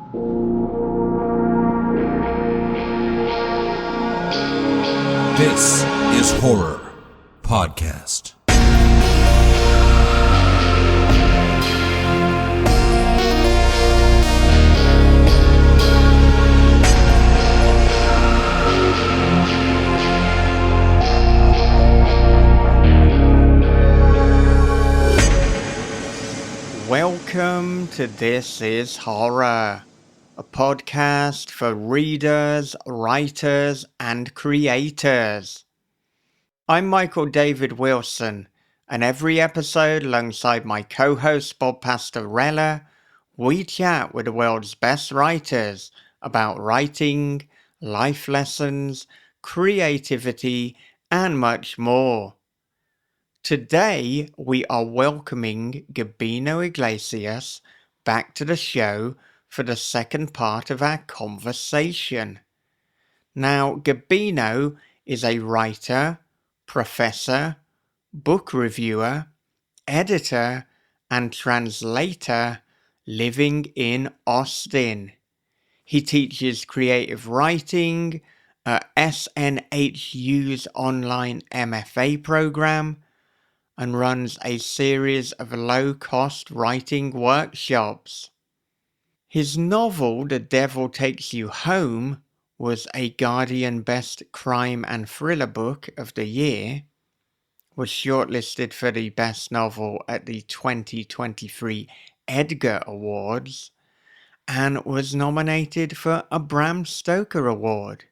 This is Horror Podcast. Welcome to This is Horror, a podcast for readers, writers, and creators. I'm Michael David Wilson, and every episode alongside my co-host Bob Pastorella, we chat with the world's best writers about writing, life lessons, creativity, and much more. Today, we are welcoming Gabino Iglesias back to the show for the second part of our conversation. Now, Gabino is a writer, professor, book reviewer, editor, and translator living in Austin. He teaches creative writing at SNHU's online MFA program and runs a series of low-cost writing workshops. His novel, The Devil Takes You Home, was a Guardian Best Crime and Thriller Book of the Year, was shortlisted for the Best Novel at the 2023 Edgar Awards, and was nominated for a Bram Stoker Award.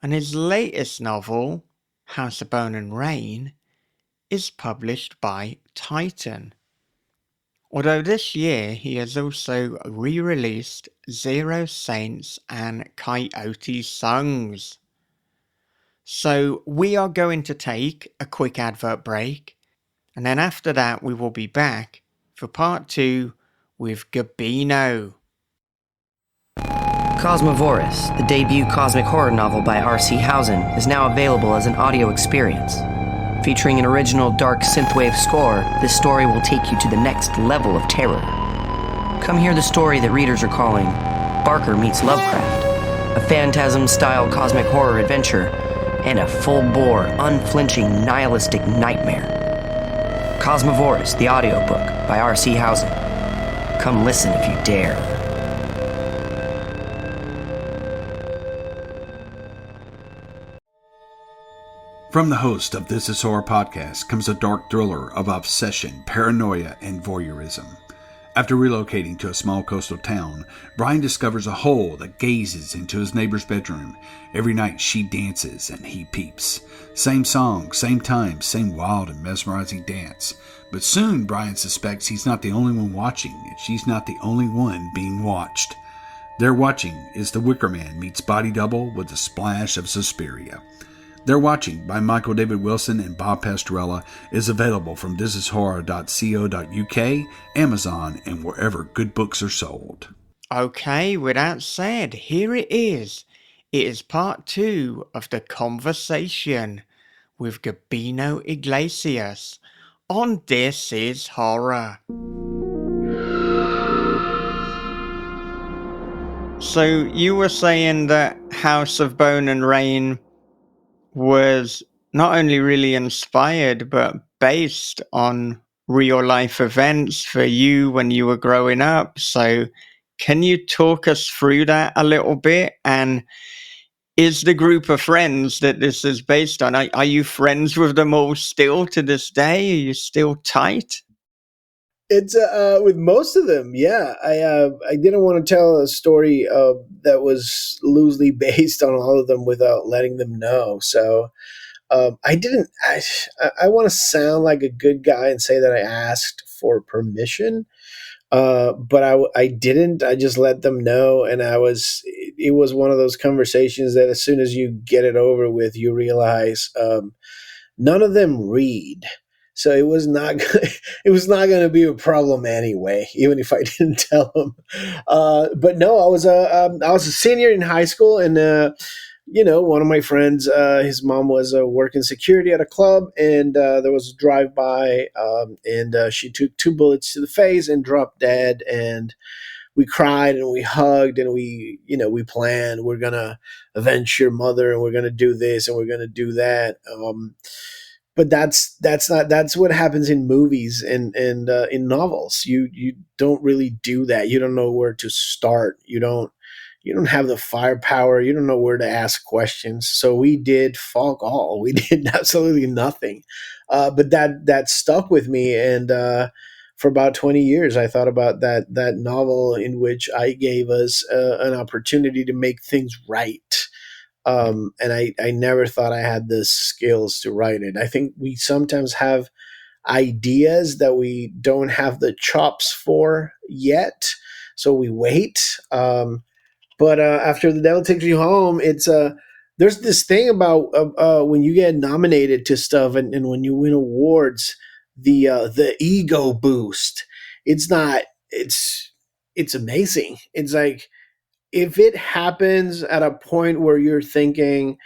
And his latest novel, House of Bone and Rain, is published by Titan. Although this year he has also re-released Zero Saints and Coyote Songs. So we are going to take a quick advert break, and then after that we will be back for part 2 with Gabino. Cosmovorous, the debut cosmic horror novel by R.C. Housen, is now available as an audio experience. Featuring an original dark synthwave score, this story will take you to the next level of terror. Come hear the story that readers are calling Barker Meets Lovecraft, a phantasm-style cosmic horror adventure, and a full-bore, unflinching, nihilistic nightmare. Cosmovorous, the audiobook by R.C. Housen. Come listen if you dare. From the host of This is Horror Podcast comes a dark thriller of obsession, paranoia, and voyeurism. After relocating to a small coastal town, Brian discovers a hole that gazes into his neighbor's bedroom. Every night she dances and he peeps. Same song, same time, same wild and mesmerizing dance. But soon Brian suspects he's not the only one watching, and she's not the only one being watched. They're watching is The Wicker Man meets Body Double with a splash of Suspiria. They're Watching by Michael David Wilson and Bob Pastorella is available from thisishorror.co.uk, Amazon, and wherever good books are sold. Okay, with that said, here it is. It is part 2 of the conversation with Gabino Iglesias on This is Horror. So you were saying that House of Bone and Rain was not only really inspired, but based on real life events for you when you were growing up. So can you talk us through that a little bit? And is the group of friends that this is based on, are you friends with them all still to this day? Are you still tight? It's with most of them, yeah. I didn't want to tell a story that was loosely based on all of them without letting them know. So I didn't. I want to sound like a good guy and say that I asked for permission, but I didn't. I just let them know, and it was one of those conversations that as soon as you get it over with, you realize none of them read. So it was not going to be a problem anyway, even if I didn't tell them. But no, I was a senior in high school, and one of my friends, his mom was working security at a club, and there was a drive-by, and she took 2 bullets to the face and dropped dead. And we cried and we hugged and we planned, we're gonna avenge your mother and we're gonna do this and we're gonna do that. But that's what happens in movies and in novels. You don't really do that. You don't know where to start. You don't have the firepower. You don't know where to ask questions. So we did fuck all. We did absolutely nothing. But that stuck with me, and for about 20 years, I thought about that novel in which I gave us an opportunity to make things right. And I never thought I had the skills to write it. I think we sometimes have ideas that we don't have the chops for yet, so we wait. But after The Devil Takes You Home, it's there's this thing about when you get nominated to stuff and when you win awards, the ego boost. It's not. It's amazing. It's like if it happens at a point where you're thinking,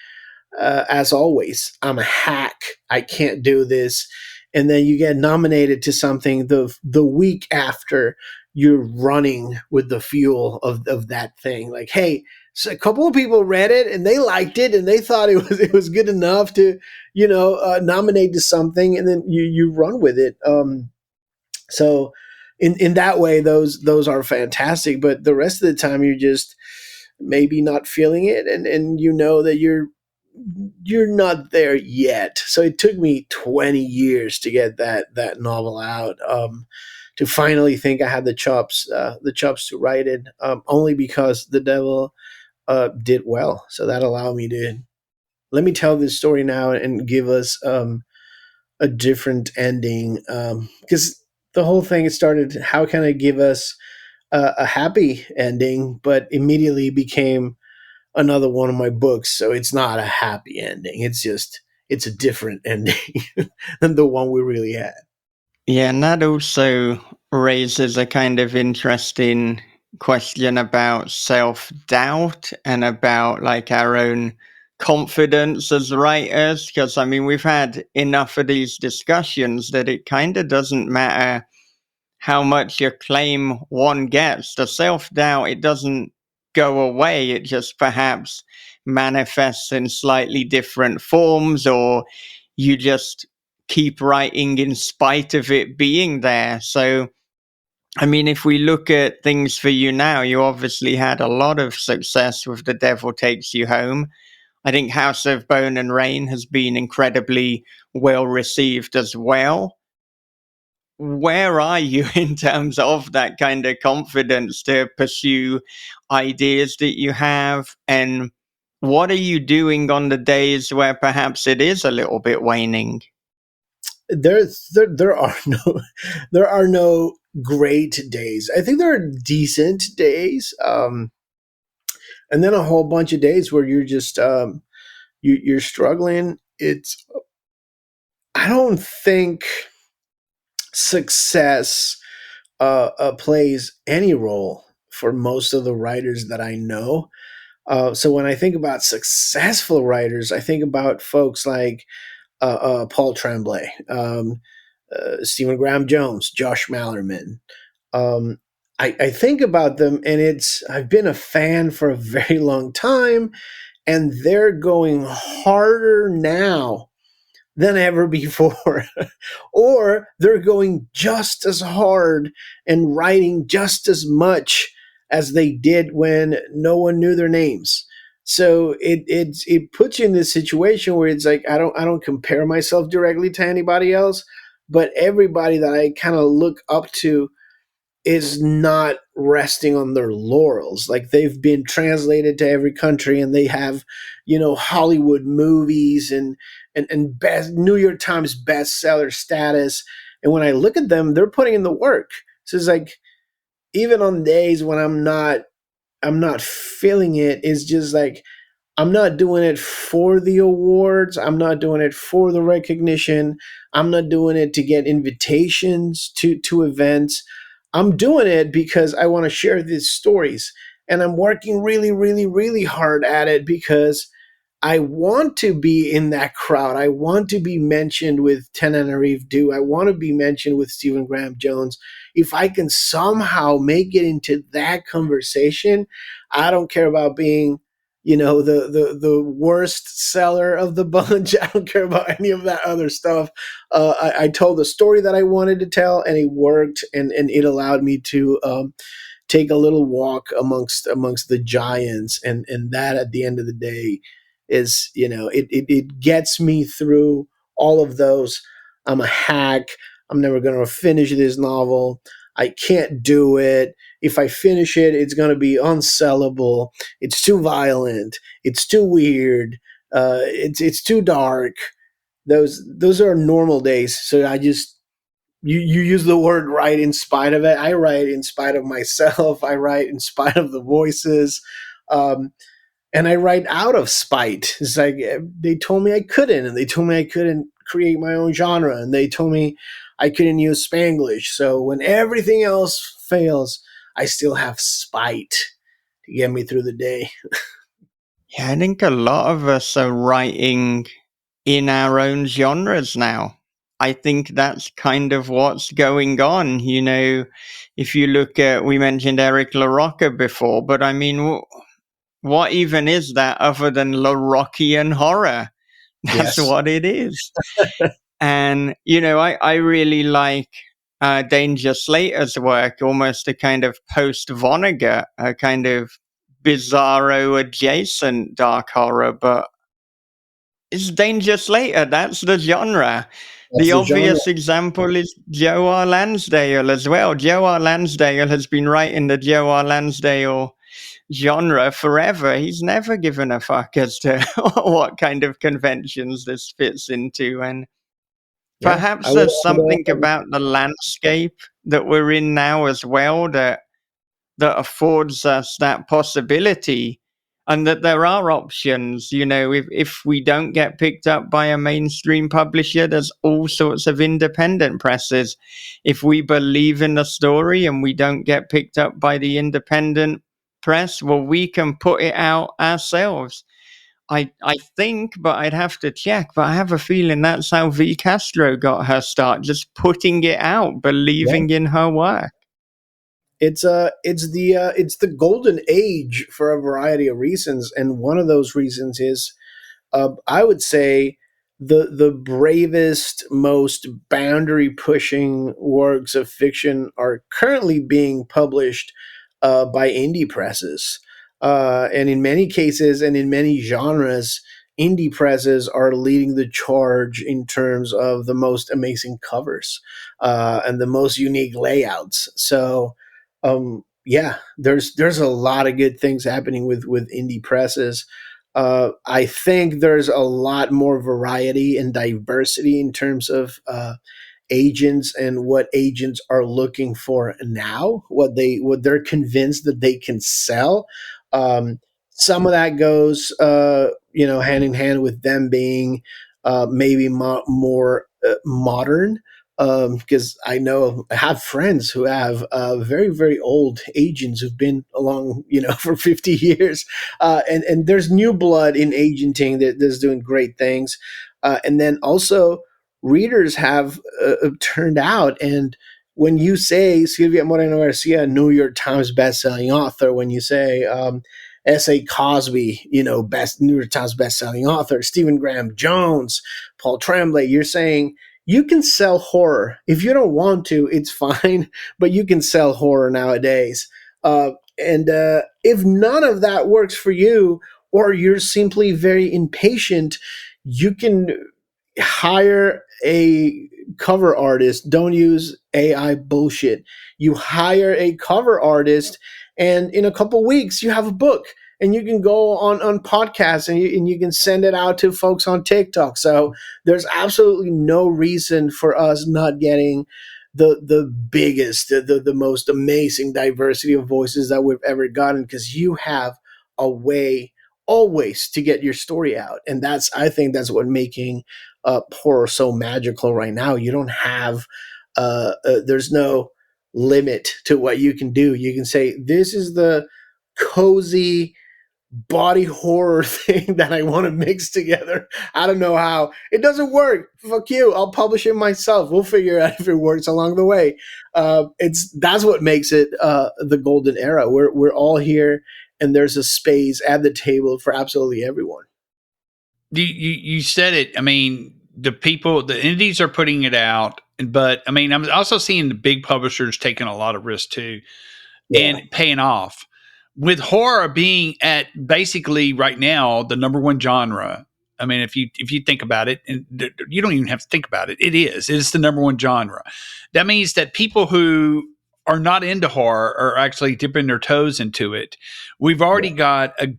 as always, I'm a hack. I can't do this. And then you get nominated to something the week after you're running with the fuel of that thing. Like, hey, so a couple of people read it and they liked it and they thought it was good enough to, nominate to something, and then you run with it. So in that way, those are fantastic. But the rest of the time, you're just maybe not feeling it, and you know that you're not there yet. So it took me 20 years to get that novel out, to finally think I had the chops to write it, only because The Devil did well. So that allowed me to let me tell this story now and give us a different ending, because the whole thing started, how can I give us a happy ending, but immediately became another one of my books. So it's not a happy ending. It's a different ending than the one we really had. Yeah, and that also raises a kind of interesting question about self-doubt and about like our own confidence as writers. Because I mean, we've had enough of these discussions that it kind of doesn't matter how much acclaim one gets. The self-doubt, it doesn't go away. It just perhaps manifests in slightly different forms, or you just keep writing in spite of it being there. So, I mean, if we look at things for you now, you obviously had a lot of success with The Devil Takes You Home. I think House of Bone and Rain has been incredibly well received as well. Where are you in terms of that kind of confidence to pursue ideas that you have? And what are you doing on the days where perhaps it is a little bit waning? There are no there are no great days. I think there are decent days, and then a whole bunch of days where you're just you're struggling. I don't think success plays any role for most of the writers that I know. So when I think about successful writers, I think about folks like Paul Tremblay, Stephen Graham Jones, Josh Mallerman. I think about them, and I've been a fan for a very long time, and they're going harder now than ever before. Or they're going just as hard and writing just as much as they did when no one knew their names. So it puts you in this situation where it's like I don't compare myself directly to anybody else, but everybody that I kind of look up to is not resting on their laurels. Like they've been translated to every country and they have, Hollywood movies and best New York Times bestseller status. And when I look at them, they're putting in the work. So it's like, even on days when I'm not feeling it, it's just like, I'm not doing it for the awards. I'm not doing it for the recognition. I'm not doing it to get invitations to events. I'm doing it because I want to share these stories. And I'm working really, really, really hard at it because I want to be in that crowd. I want to be mentioned with Tenerife Dew. I want to be mentioned with Stephen Graham Jones. If I can somehow make it into that conversation, I don't care about being, the worst seller of the bunch. I don't care about any of that other stuff. I told the story that I wanted to tell, and it worked, and it allowed me to take a little walk amongst the giants, and that at the end of the day is, it gets me through all of those. I'm a hack. I'm never going to finish this novel. I can't do it. If I finish it, it's going to be unsellable. It's too violent. It's too weird. It's too dark. Those are normal days. So I just, you use the word write in spite of it. I write in spite of myself. I write in spite of the voices. And I write out of spite. It's like they told me I couldn't, and they told me I couldn't create my own genre, and they told me I couldn't use Spanglish. So when everything else fails, I still have spite to get me through the day. Yeah, I think a lot of us are writing in our own genres now. I think that's kind of what's going on. If you look at, we mentioned Eric LaRocca before, but I mean, what even is that other than LaRockian horror? That's Yes. what it is. And, I really like Danger Slater's work, almost a kind of post-Vonnegut, a kind of bizarro adjacent dark horror, but it's Danger Slater. That's the genre. That's The the genre. obvious example is Joe R. Lansdale as well. Joe R. Lansdale has been writing the Joe R. Lansdale genre forever. He's never given a fuck as to what kind of conventions this fits into. And Yeah. perhaps there's something about the landscape that we're in now as well that affords us that possibility, and that there are options. If we don't get picked up by a mainstream publisher, there's all sorts of independent presses. If we believe in the story and we don't get picked up by the independent press, well, we can put it out ourselves. I think, but I'd have to check, but I have a feeling that's how V. Castro got her start, just putting it out, believing in her work. It's the golden age for a variety of reasons, and one of those reasons is, I would say, the bravest, most boundary pushing works of fiction are currently being published by indie presses, and in many cases and in many genres, indie presses are leading the charge in terms of the most amazing covers and the most unique layouts. So yeah, there's a lot of good things happening with indie presses. I think there's a lot more variety and diversity in terms of agents and what agents are looking for now, what they're convinced that they can sell. Um, some of that goes, hand in hand with them being maybe more modern. Because I have friends who have very, very old agents who've been along, for 50 years. And there's new blood in agenting that's doing great things. And then also, readers have turned out. And when you say Silvia Moreno Garcia, New York Times bestselling author, when you say S.A. Cosby, best New York Times bestselling author, Stephen Graham Jones, Paul Tremblay, you're saying you can sell horror. If you don't want to, it's fine, but you can sell horror nowadays. And if none of that works for you, or you're simply very impatient, you can hire a cover artist. Don't use AI bullshit. You hire a cover artist, and in a couple weeks, you have a book. And you can go on podcasts, and you can send it out to folks on TikTok. So there's absolutely no reason for us not getting the biggest, the most amazing diversity of voices that we've ever gotten, because you have a way always to get your story out. And I think that's what making horror so magical right now. You don't have, there's no limit to what you can do. You can say, this is the cozy body horror thing that I want to mix together. I don't know how. It doesn't work. Fuck you. I'll publish it myself. We'll figure out if it works along the way. That's what makes it the golden era. We're all here, and there's a space at the table for absolutely everyone. You said it. I mean, the indies are putting it out, but I mean, I'm also seeing the big publishers taking a lot of risk too, and paying off. With horror being at basically right now the number one genre. I mean, if you think about it, and you don't even have to think about it, it's the number one genre. That means that people who are not into horror are actually dipping their toes into it. We've already got a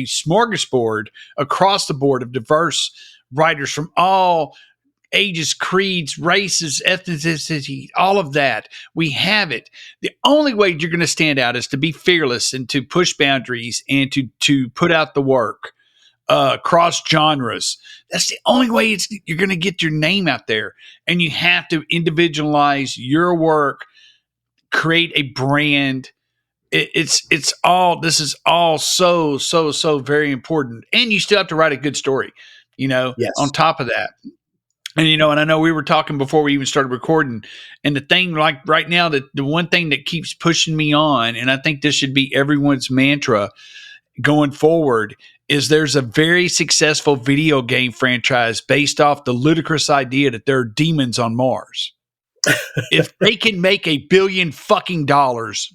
smorgasbord across the board of diverse writers from all ages, creeds, races, ethnicity, all of that. We have it. The only way you're going to stand out is to be fearless and to push boundaries and to put out the work cross genres. That's the only way you're going to get your name out there. And you have to individualize your work, create a brand. This is all so very important. And you still have to write a good story, on top of that. And, and I know we were talking before we even started recording, and the thing like right now, the one thing that keeps pushing me on, and I think this should be everyone's mantra going forward, is there's a very successful video game franchise based off the ludicrous idea that there are demons on Mars. If they can make $1 billion fucking dollars,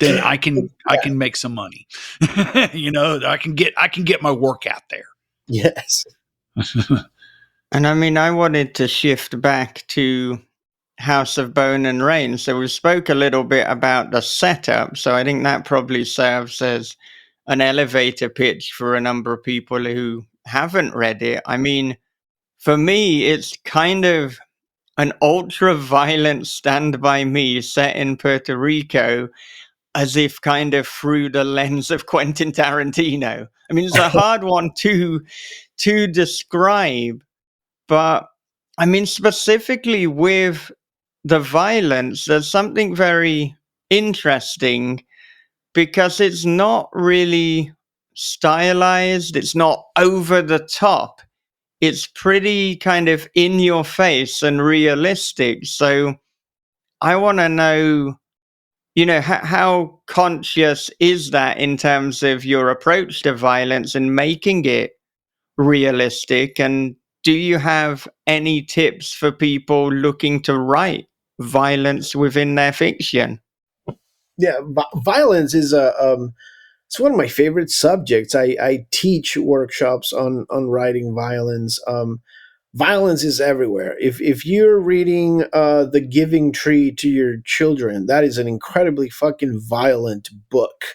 then I can make some money. I can get my work out there. Yes. And I mean, I wanted to shift back to House of Bone and Rain. So we spoke a little bit about the setup. So I think that probably serves as an elevator pitch for a number of people who haven't read it. I mean, for me, it's kind of an ultra-violent Stand By Me set in Puerto Rico, as if kind of through the lens of Quentin Tarantino. I mean, it's a hard one to describe. But I mean, specifically with the violence, there's something very interesting because it's not really stylized. It's not over the top. It's pretty kind of in your face and realistic. So I want to know, how conscious is that in terms of your approach to violence and making it realistic? And do you have any tips for people looking to write violence within their fiction? Yeah, violence is it's one of my favorite subjects. I teach workshops on writing violence. Violence is everywhere. If you're reading The Giving Tree to your children, that is an incredibly fucking violent book.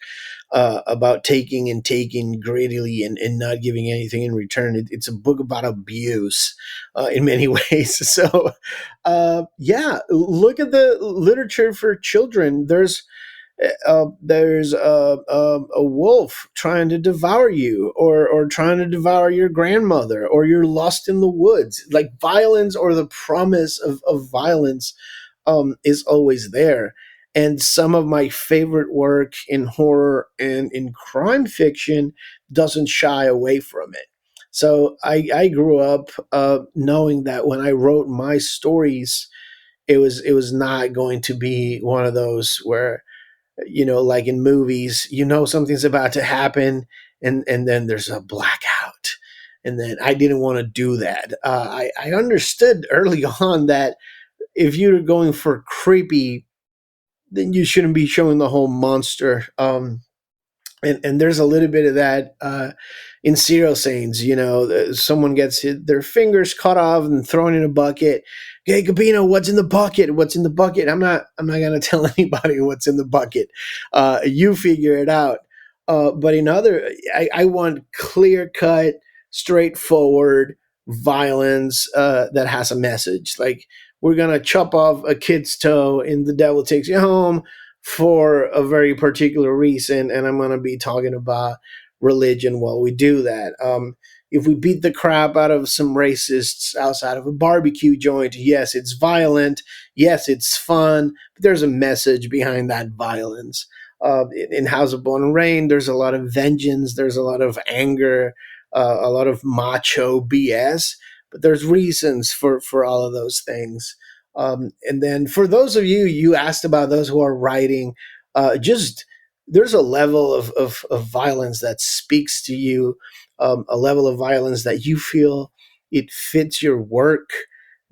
About taking greedily and not giving anything in return. It's a book about abuse in many ways. So, look at the literature for children. There's a wolf trying to devour you, or trying to devour your grandmother, or you're lost in the woods. Like violence, or the promise of violence is always there. And some of my favorite work in horror and in crime fiction doesn't shy away from it. So I grew up knowing that when I wrote my stories, it was not going to be one of those where, like in movies, something's about to happen, and then there's a blackout. And then I didn't want to do that. I understood early on that if you're going for creepy, then you shouldn't be showing the whole monster. And there's a little bit of that in Serial Saints. Someone gets their fingers cut off and thrown in a bucket. Hey, Gabino, what's in the bucket? What's in the bucket? I'm not going to tell anybody what's in the bucket. You figure it out. But in other, I want clear-cut, straightforward violence that has a message. Like, we're going to chop off a kid's toe in The Devil Takes You Home for a very particular reason, and I'm going to be talking about religion while we do that. If we beat the crap out of some racists outside of a barbecue joint, yes, it's violent, yes, it's fun, but there's a message behind that violence. In House of Bone and Rain, there's a lot of vengeance, there's a lot of anger, a lot of macho BS, but there's reasons for all of those things. And then for those of you, you asked about those who are writing, just there's a level of violence that speaks to you, a level of violence that you feel it fits your work.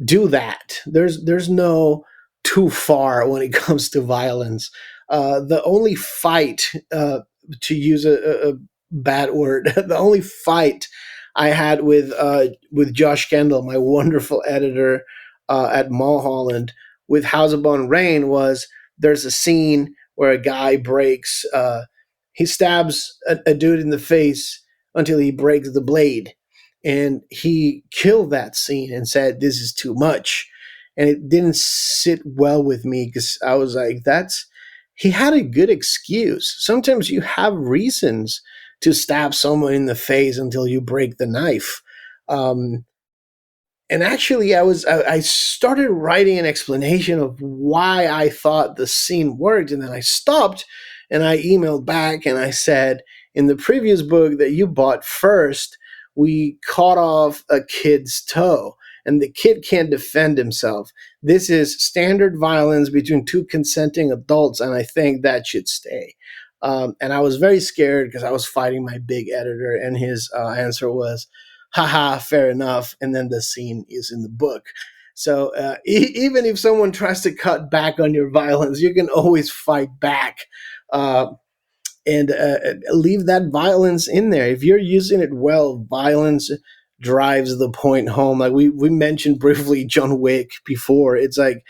Do that. There's no too far when it comes to violence. The only fight, to use a bad word, the only fight I had with Josh Kendall, my wonderful editor at Mulholland, with House of Bone and Rain was there's a scene where a guy breaks, he stabs a dude in the face until he breaks the blade. And he killed that scene and said, "This is too much." And it didn't sit well with me because I was like, he had a good excuse. Sometimes you have reasons to stab someone in the face until you break the knife. And actually, I started writing an explanation of why I thought the scene worked, and then I stopped and I emailed back and I said, in the previous book that you bought first, we cut off a kid's toe and the kid can't defend himself. This is standard violence between two consenting adults, and I think that should stay. And I was very scared because I was fighting my big editor, and his answer was, haha, fair enough. And then the scene is in the book. So even if someone tries to cut back on your violence, you can always fight back. And leave that violence in there. If you're using it well, violence drives the point home. Like we mentioned briefly John Wick before. It's like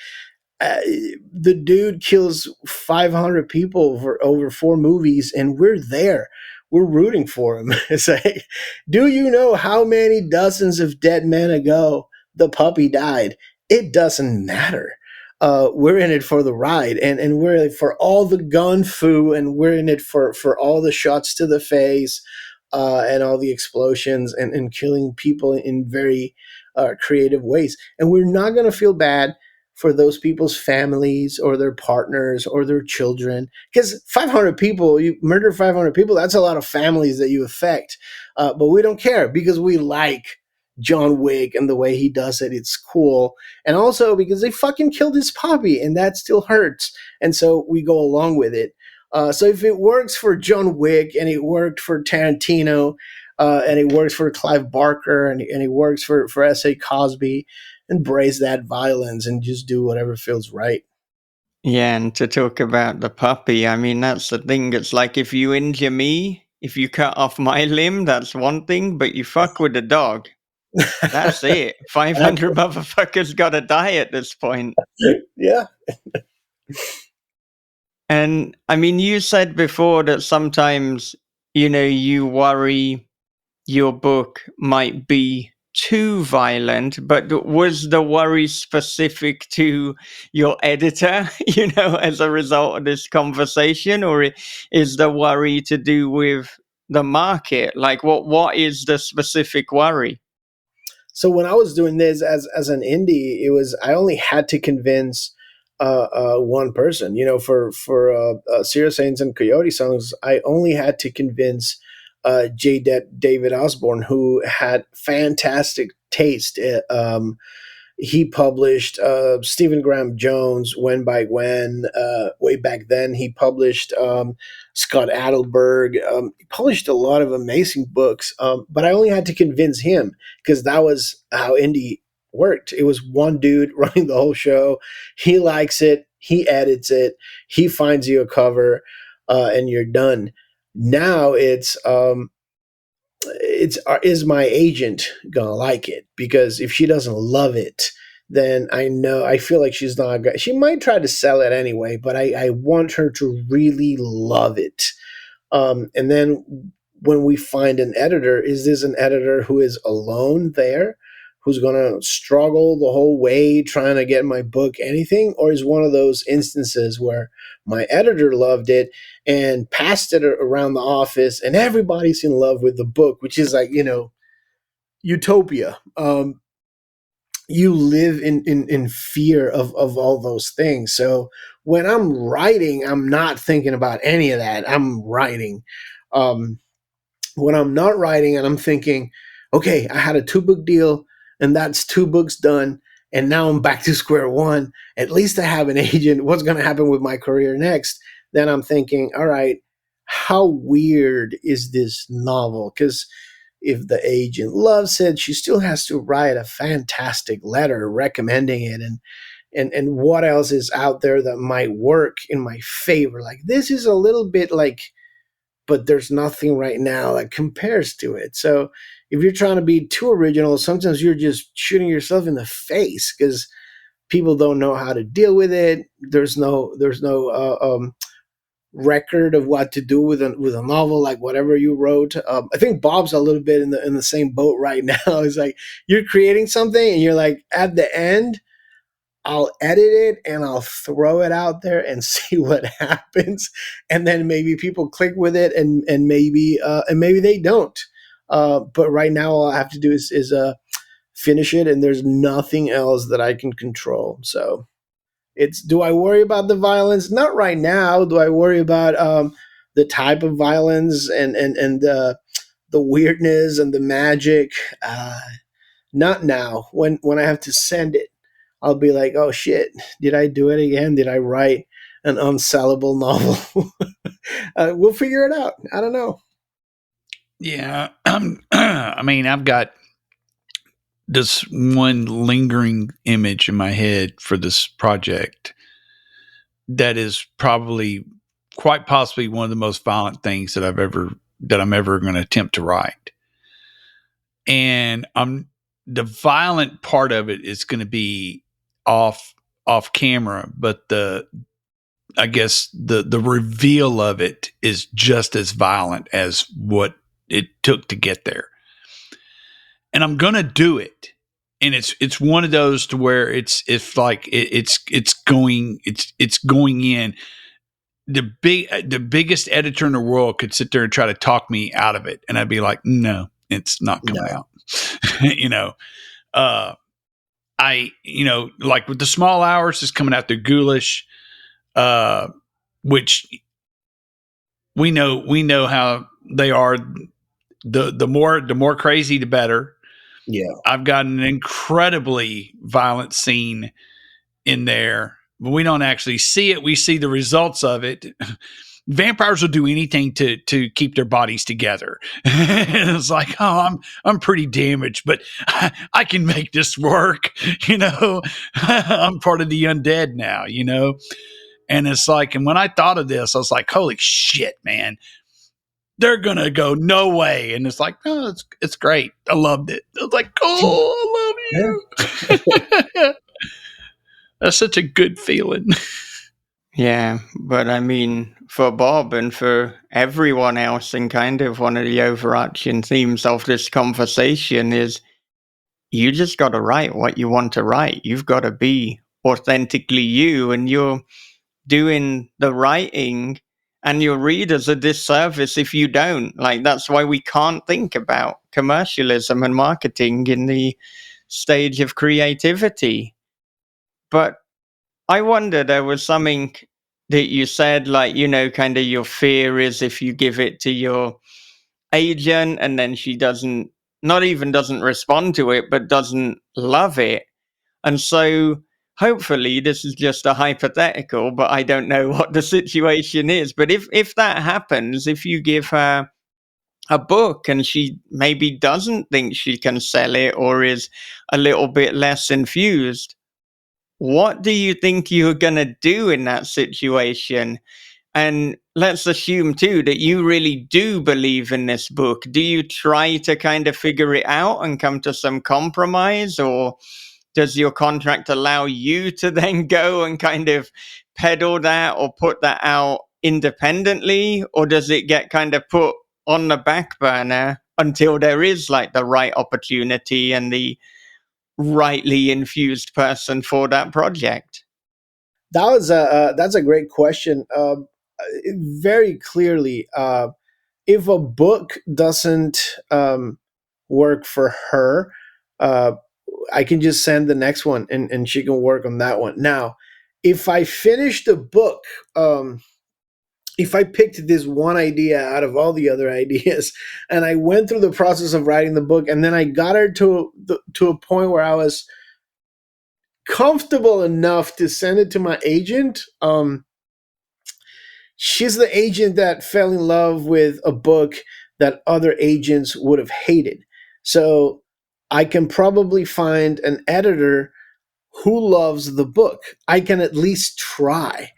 the dude kills 500 people for over 4 movies, and we're there. We're rooting for him. It's like, do you know how many dozens of dead men ago the puppy died? It doesn't matter. We're in it for the ride, and we're in it for all the gun foo, and we're in it for all the shots to the face, and all the explosions and killing people in very creative ways. And we're not going to feel bad for those people's families or their partners or their children, because 500 people, you murder 500 people, that's a lot of families that you affect. But we don't care because we like John Wick and the way he does it. It's cool. And also because they fucking killed his puppy, and that still hurts. And so we go along with it. So if it works for John Wick, and it worked for Tarantino, and it works for Clive Barker, and it works for S.A. Cosby, embrace that violence and just do whatever feels right. Yeah, and to talk about the puppy, I mean, that's the thing. It's like if you injure me, if you cut off my limb, that's one thing, but you fuck with the dog. That's it. 500 motherfuckers gotta die at this point. Yeah. And I mean, you said before that sometimes, you worry your book might be too violent, but was the worry specific to your editor, as a result of this conversation, or is the worry to do with the market? Like, what is the specific worry? So when I was doing this as an indie, it was, I only had to convince one person. For Serious Saints and Coyote Songs, I only had to convince David Osborne, who had fantastic taste. He published Stephen Graham Jones, When by When, way back then. He published Scott Adelberg. He published a lot of amazing books, but I only had to convince him because that was how indie worked. It was one dude running the whole show. He likes it. He edits it. He finds you a cover, and you're done. Now it's is my agent gonna like it? Because if she doesn't love it, then I feel like she's not. She might try to sell it anyway, but I want her to really love it. And then when we find an editor, is this an editor who is alone there, who's going to struggle the whole way trying to get my book anything? Or is one of those instances where my editor loved it and passed it around the office and everybody's in love with the book, which is like, utopia. you live in fear of all those things. So when I'm writing, I'm not thinking about any of that. I'm writing. Um, when I'm not writing and I'm thinking, okay, I had a 2-book deal and that's 2 books done. And now I'm back to square one. At least I have an agent. What's going to happen with my career next? Then I'm thinking, all right, how weird is this novel? Because if the agent loves it, she still has to write a fantastic letter recommending it. And what else is out there that might work in my favor? Like, this is a little bit like, but there's nothing right now that compares to it. So if you're trying to be too original, sometimes you're just shooting yourself in the face because people don't know how to deal with it. There's no record of what to do with a novel, like whatever you wrote. I think Bob's a little bit in the same boat right now. It's like you're creating something and you're like, at the end, I'll edit it and I'll throw it out there and see what happens. And then maybe people click with it and maybe they don't. But right now all I have to do is finish it, and there's nothing else that I can control. So do I worry about the violence? Not right now. Do I worry about the type of violence and the weirdness and the magic? Not now. When I have to send it, I'll be like, oh shit, did I do it again? Did I write an unsellable novel? We'll figure it out. I don't know. Yeah. I mean, I've got this one lingering image in my head for this project that is probably quite possibly one of the most violent things that I'm ever going to attempt to write. And the violent part of it is going to be off camera, but I guess the reveal of it is just as violent as what it took to get there. And I'm going to do it. And it's one of those to where it's like it's going in. The biggest editor in the world could sit there and try to talk me out of it, and I'd be like, no, it's not coming out. you know, uh, like with the Small Hours is coming out, the Ghoulish, which we know how they are. The more crazy, the better. Yeah. I've got an incredibly violent scene in there, but we don't actually see it. We see the results of it. Vampires will do anything to keep their bodies together. It's like, oh, I'm pretty damaged, but I can make this work. I'm part of the undead now. And it's like, and when I thought of this, I was like, holy shit, man. They're gonna go, no way. And it's like, no, it's great. I loved it. I was like, oh, I love you. That's such a good feeling. Yeah, but I mean, for Bob and for everyone else, and kind of one of the overarching themes of this conversation is you just got to write what you want to write. You've got to be authentically you, and you're doing the writing and your readers a disservice if you don't. Like, that's why we can't think about commercialism and marketing in the stage of creativity. But I wonder, there was something that you said, like, kind of your fear is if you give it to your agent and then she doesn't respond to it, but doesn't love it. And so hopefully this is just a hypothetical, but I don't know what the situation is. But if that happens, if you give her a book and she maybe doesn't think she can sell it or is a little bit less infused, what do you think you're going to do in that situation? And let's assume too that you really do believe in this book. Do you try to kind of figure it out and come to some compromise, or does your contract allow you to then go and kind of peddle that or put that out independently, or does it get kind of put on the back burner until there is like the right opportunity and the rightly infused person for that project? That's a great question. Very clearly, if a book doesn't work for her, uh, I can just send the next one and she can work on that one. Now, if I finish the book, if I picked this one idea out of all the other ideas and I went through the process of writing the book and then I got her to a point where I was comfortable enough to send it to my agent, she's the agent that fell in love with a book that other agents would have hated. So I can probably find an editor who loves the book. I can at least try.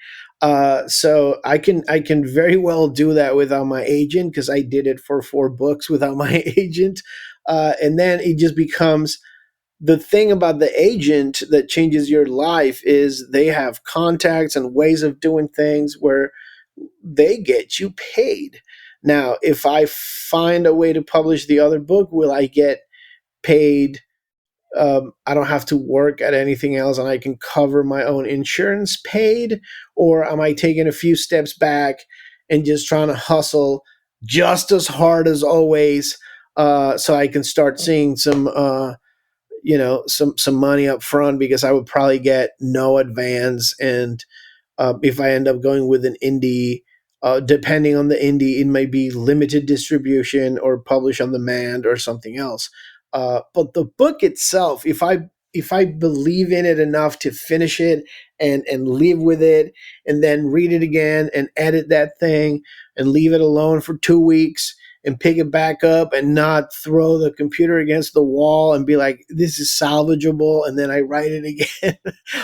So I can very well do that without my agent, because I did it for 4 books without my agent. And then it just becomes, the thing about the agent that changes your life is they have contacts and ways of doing things where they get you paid. Now, if I find a way to publish the other book, will I get paid? I don't have to work at anything else and I can cover my own insurance paid? Or am I taking a few steps back and just trying to hustle just as hard as always, so I can start seeing some money up front, because I would probably get no advance. And if I end up going with an indie, depending on the indie, it may be limited distribution or publish on demand or something else. But the book itself, if I believe in it enough to finish it and live with it, and then read it again and edit that thing and leave it alone for 2 weeks and pick it back up and not throw the computer against the wall and be like, this is salvageable, and then I write it again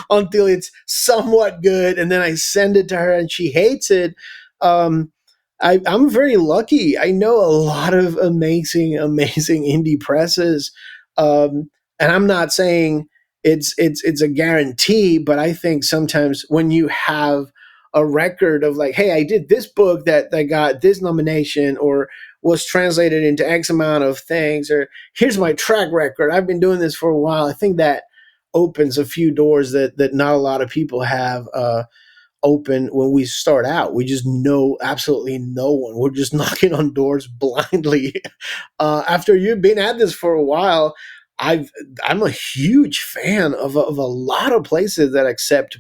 until it's somewhat good, and then I send it to her and she hates it. I'm very lucky. I know a lot of amazing indie presses, and I'm not saying it's a guarantee, but I think sometimes when you have a record of like, hey, I did this book that got this nomination or was translated into X amount of things, or here's my track record, I've been doing this for a while, I think that opens a few doors that not a lot of people have open when we start out. We just know absolutely no one. We're just knocking on doors blindly. After you've been at this for a while, I'm a huge fan of a lot of places that accept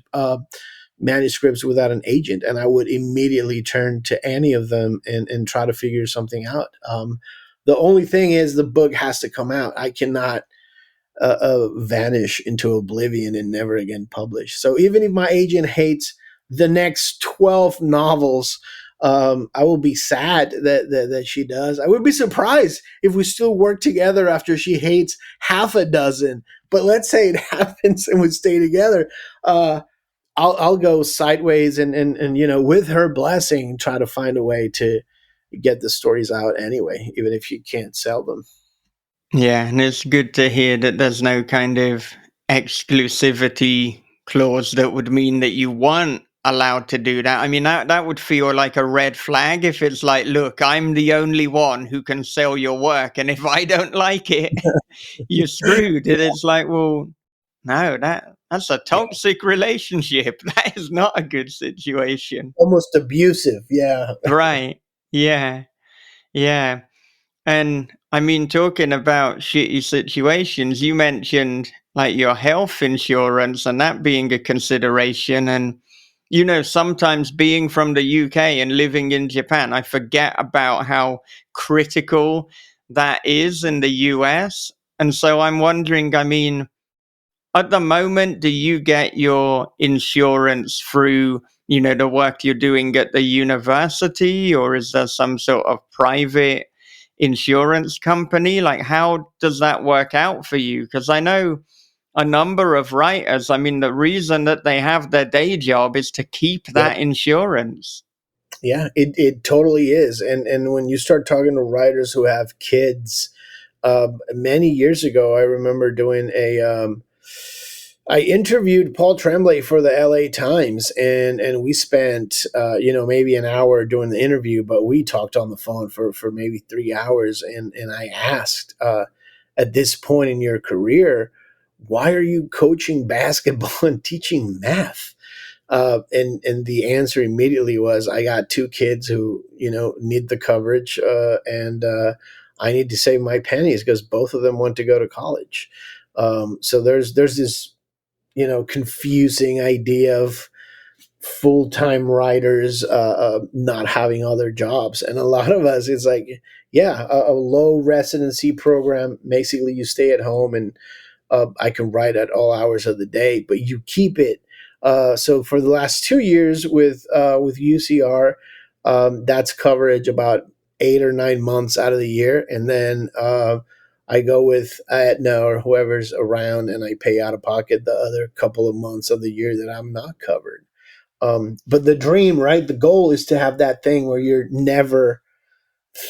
manuscripts without an agent, and I would immediately turn to any of them and try to figure something out. The only thing is the book has to come out. I cannot vanish into oblivion and never again publish. So even if my agent hates the next 12 novels, I will be sad that she does. I would be surprised if we still work together after she hates half a dozen. But let's say it happens and we stay together. I'll go sideways and with her blessing, try to find a way to get the stories out anyway, even if you can't sell them. Yeah, and it's good to hear that there's no kind of exclusivity clause that would mean that you weren't allowed to do that. I mean, that would feel like a red flag if it's like, look, I'm the only one who can sell your work, and if I don't like it, you're screwed. And it's like, well, no, that's a toxic relationship. That is not a good situation. Almost abusive, yeah. Right. Yeah. Yeah. And I mean, talking about shitty situations, you mentioned like your health insurance and that being a consideration. And, sometimes being from the UK and living in Japan, I forget about how critical that is in the US. And so I'm wondering, I mean, at the moment, do you get your insurance through, the work you're doing at the university, or is there some sort of private insurance company? Like, how does that work out for you? Because I know a number of writers, I mean, the reason that they have their day job is to keep that insurance. Yeah, it totally is. And when you start talking to writers who have kids, many years ago, I remember doing I interviewed Paul Tremblay for the LA Times, and we spent, maybe an hour doing the interview, but we talked on the phone for maybe 3 hours. And I asked, at this point in your career, why are you coaching basketball and teaching math? And the answer immediately was, I got 2 kids who, need the coverage, and I need to save my pennies because both of them want to go to college. So there's this, confusing idea of full-time writers not having other jobs, and a lot of us, it's like, yeah, a low residency program, basically you stay at home and I can write at all hours of the day, but you keep it. So for the last 2 years with UCR, that's coverage about 8 or 9 months out of the year, and then I go with Aetna or whoever's around, and I pay out of pocket the other couple of months of the year that I'm not covered. But the dream, right? The goal is to have that thing where you're never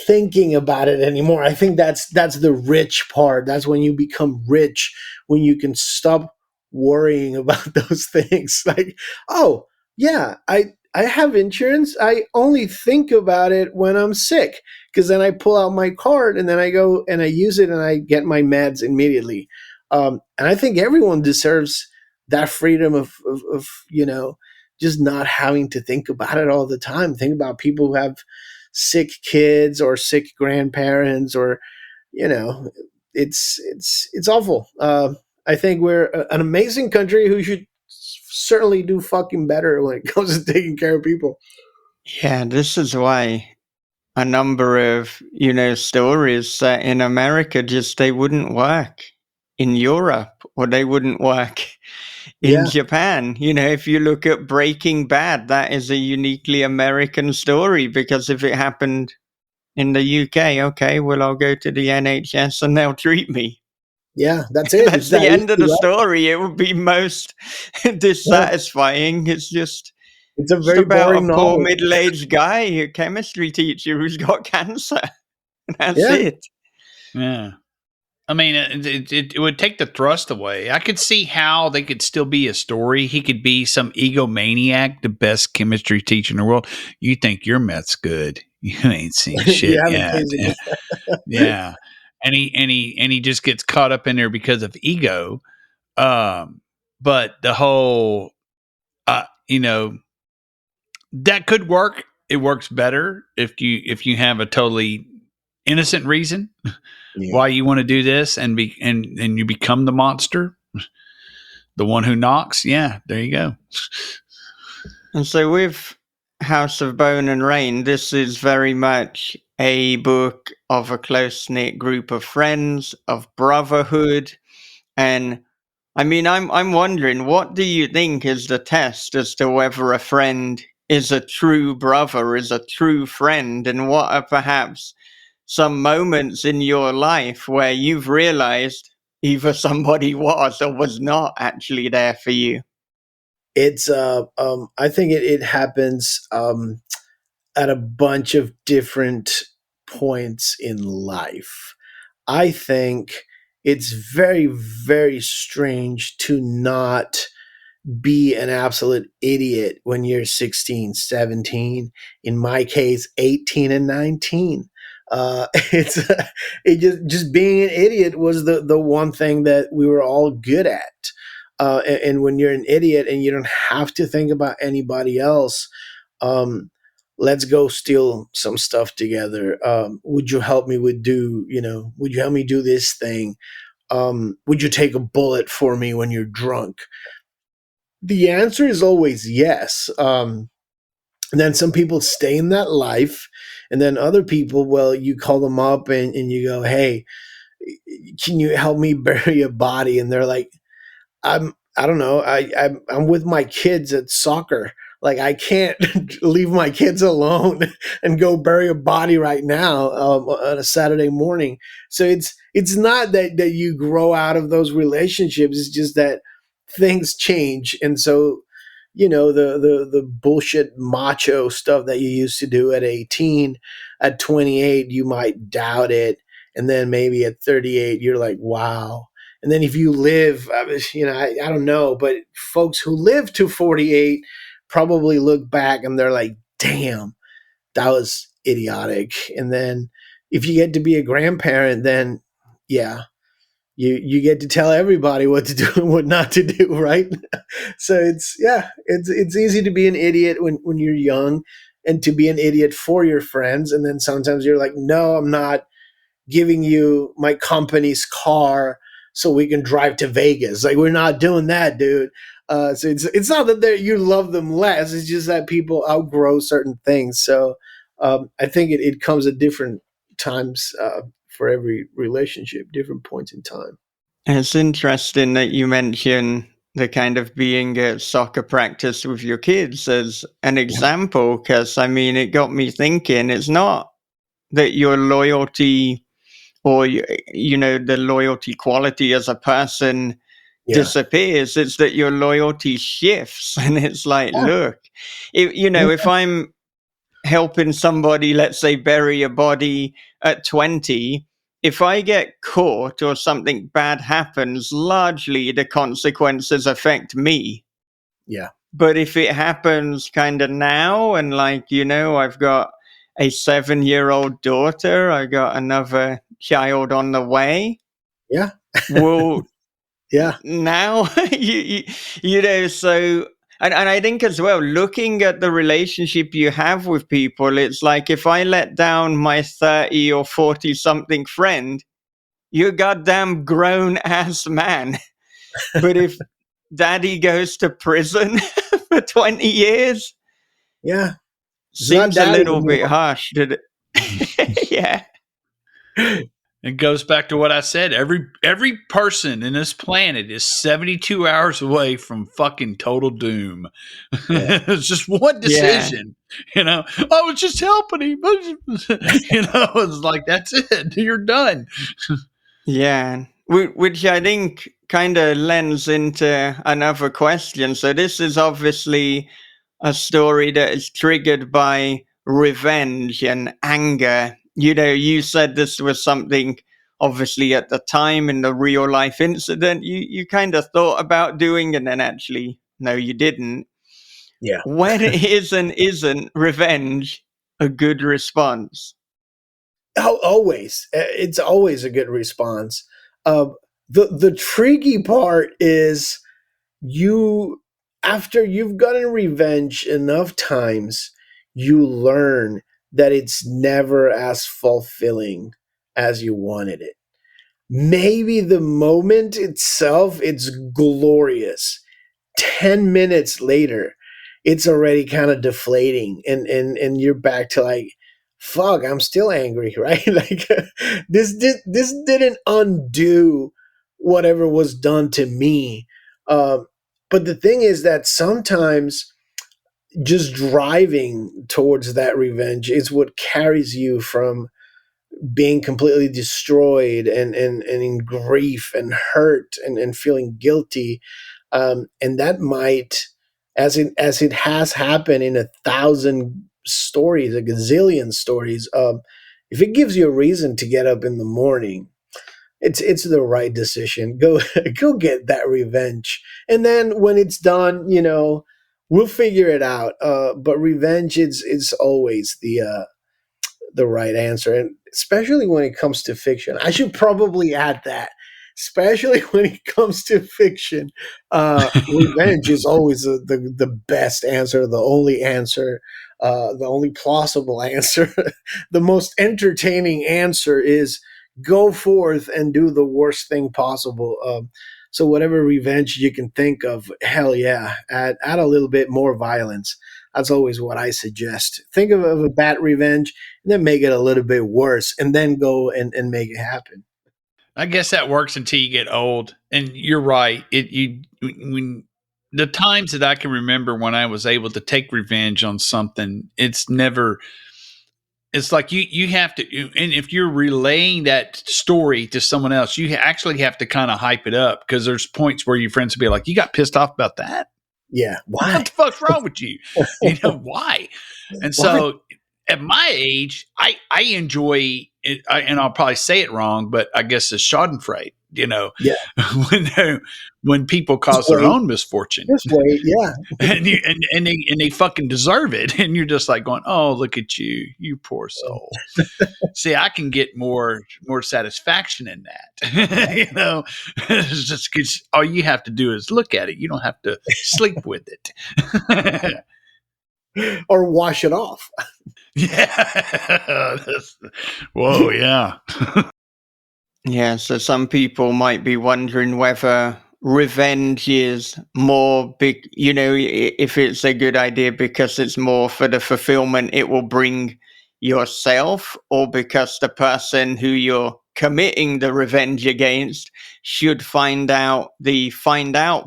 thinking about it anymore. I think that's the rich part. That's when you become rich, when you can stop worrying about those things. Like, oh yeah, I have insurance. I only think about it when I'm sick, because then I pull out my card and then I go and I use it and I get my meds immediately. And I think everyone deserves that freedom of just not having to think about it all the time. Think about people who have sick kids or sick grandparents, or it's awful. I think we're an amazing country who should certainly do fucking better when it comes to taking care of people. Yeah, this is why a number of, stories set in America, just they wouldn't work in Europe, or they wouldn't work in Yeah, Japan. If you look at Breaking Bad, that is a uniquely American story, because if it happened in the UK, okay, well, I'll go to the NHS and they'll treat me. yeah, that's it. That's It's that the end of easy, the right? story. It would be most Yeah, dissatisfying. It's just it's a just very about boring a poor novel. middle-aged guy, a chemistry teacher who's got cancer. That's Yeah, it. Yeah. I mean, it would take the thrust away. I could see how they could still be a story. He could be some egomaniac, the best chemistry teacher in the world. You think your meth's good? You ain't seen you shit haven't yet. tasted Yeah, and he just gets caught up in there because of ego. But the whole, uh, you know, that could work. It works better if you have a totally innocent reason Yeah. why you want to do this, and you become the monster, the one who knocks. Yeah, there you go. And so with House of Bone and Rain, this is very much a book of a close-knit group of friends, of brotherhood. And I mean, I'm wondering, what do you think is the test as to whether a friend is a true brother, is a true friend? And what are perhaps some moments in your life where you've realized either somebody was or was not actually there for you? It's I think it happens at a bunch of different points in life. I think it's very, very strange to not be an absolute idiot when you're 16, 17. In my case, 18 and 19. It's it just being an idiot was the one thing that we were all good at. And when you're an idiot and you don't have to think about anybody else, um, let's go steal some stuff together. Would you help me would you help me do this thing? Would you take a bullet for me when you're drunk? The answer is always yes. And then some people stay in that life, and then other people, well, you call them up and you go, hey, can you help me bury a body? And they're like, I don't know. I'm with my kids at soccer. Like, I can't leave my kids alone and go bury a body right now on a Saturday morning. So it's not that you grow out of those relationships. It's just that things change, and so the bullshit macho stuff that you used to do at 18, at 28 you might doubt it, and then maybe at 38 you're like, wow. And then if you live, I don't know, but folks who live to 48 probably look back and they're like, damn, that was idiotic. And then if you get to be a grandparent, then yeah, you get to tell everybody what to do and what not to do, right? So it's easy to be an idiot when you're young, and to be an idiot for your friends. And then sometimes you're like, no, I'm not giving you my company's car so we can drive to Vegas. Like, we're not doing that, dude. So it's not that you love them less. It's just that people outgrow certain things. So I think it comes at different times for every relationship, different points in time. It's interesting that you mention the kind of being at soccer practice with your kids as an example, because I mean, it got me thinking. It's not that your loyalty or the loyalty quality as a person Yeah. disappears. It's that your loyalty shifts, and it's like, look, if I'm helping somebody, let's say, bury a body at 20, if I get caught or something bad happens, largely the consequences affect me. Yeah. But if it happens kind of now, and I've got a 7-year-old daughter, I got another child on the way. Yeah. Well, Yeah. now, so, and I think as well, looking at the relationship you have with people, it's like, if I let down my 30 or 40 something friend, you're a goddamn grown ass man. But if daddy goes to prison for 20 years, Yeah. seems a little bit harsh. Yeah. It goes back to what I said. Every person in this planet is 72 hours away from fucking total doom. Yeah. It's just one decision. I was just helping him. It's like, that's it. You're done. Yeah. Which I think kind of lends into another question. So this is obviously a story that is triggered by revenge and anger. You said this was something, obviously, at the time in the real life incident, you kind of thought about doing, and then actually, no, you didn't. Yeah. When isn't revenge a good response? Always. It's always a good response. The tricky part is, after you've gotten revenge enough times, you learn that it's never as fulfilling as you wanted it. Maybe the moment itself, it's glorious. 10 minutes later, it's already kind of deflating, and you're back to like, fuck, I'm still angry, right? Like, this didn't undo whatever was done to me. But the thing is that sometimes just driving towards that revenge is what carries you from being completely destroyed and in grief and hurt and feeling guilty. And that might, as it has happened in 1,000 stories, a gazillion stories, if it gives you a reason to get up in the morning, it's the right decision. Go go get that revenge, and then when it's done, we'll figure it out. But revenge is always the right answer, and especially when it comes to fiction. I should probably add that, especially when it comes to fiction, revenge is always the best answer, the only answer, the only plausible answer. The most entertaining answer is go forth and do the worst thing possible. So whatever revenge you can think of, hell yeah, add a little bit more violence. That's always what I suggest. Think of a bad revenge and then make it a little bit worse, and then go and make it happen. I guess that works until you get old. And you're right. When the times that I can remember when I was able to take revenge on something, it's like you have to, and if you're relaying that story to someone else, you actually have to kind of hype it up, because there's points where your friends will be like, you got pissed off about that? Yeah. Why? What the fuck's wrong with you? Why? And so at my age, I enjoy it, and I'll probably say it wrong, but I guess it's Schadenfreude, Yeah. when people cause their own misfortune. This way, yeah. and they fucking deserve it. And you're just like going, oh, look at you, you poor soul. See, I can get more satisfaction in that. It's just because all you have to do is look at it. You don't have to sleep with it. Or wash it off. Yeah. Whoa, yeah. Yeah, so some people might be wondering whether revenge is more big, if it's a good idea because it's more for the fulfillment it will bring yourself, or because the person who you're committing the revenge against should find out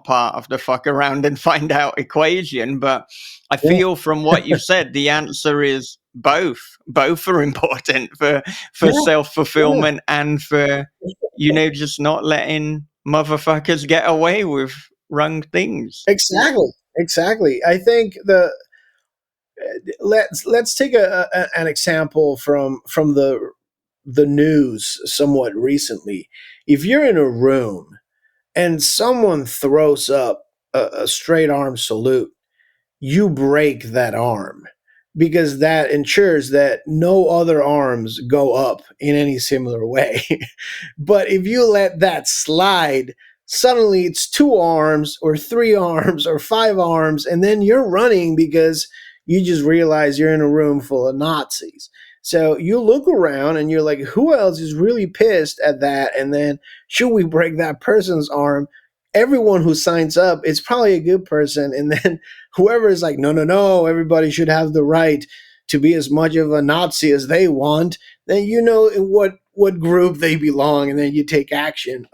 part of the fuck around and find out equation. But I Yeah, feel from what you said, the answer is both. Both are important for yeah, yeah. self-fulfillment and for just not letting motherfuckers get away with wrong things. Exactly, exactly. I think let's take an example from the news somewhat recently. If you're in a room and someone throws up a straight arm salute, you break that arm because that ensures that no other arms go up in any similar way. But if you let that slide, suddenly it's two arms or three arms or five arms, and then you're running because you just realize you're in a room full of Nazis. So you look around and you're like, who else is really pissed at that? And then, should we break that person's arm? Everyone who signs up is probably a good person. And then whoever is like, no, no, no, everybody should have the right to be as much of a Nazi as they want, then you know in what group they belong, and then you take action.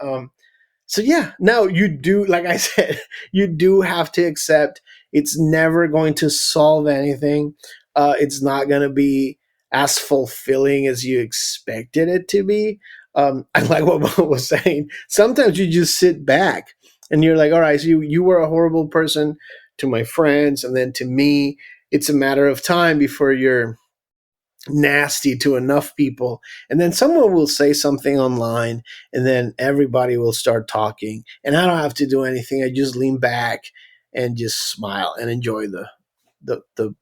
So yeah, now you do, like I said, you do have to accept it's never going to solve anything. It's not going to be as fulfilling as you expected it to be. I like what Bo was saying. Sometimes you just sit back and you're like, all right, so you were a horrible person to my friends, and then to me, it's a matter of time before you're nasty to enough people, and then someone will say something online, and then everybody will start talking, and I don't have to do anything. I just lean back and just smile and enjoy the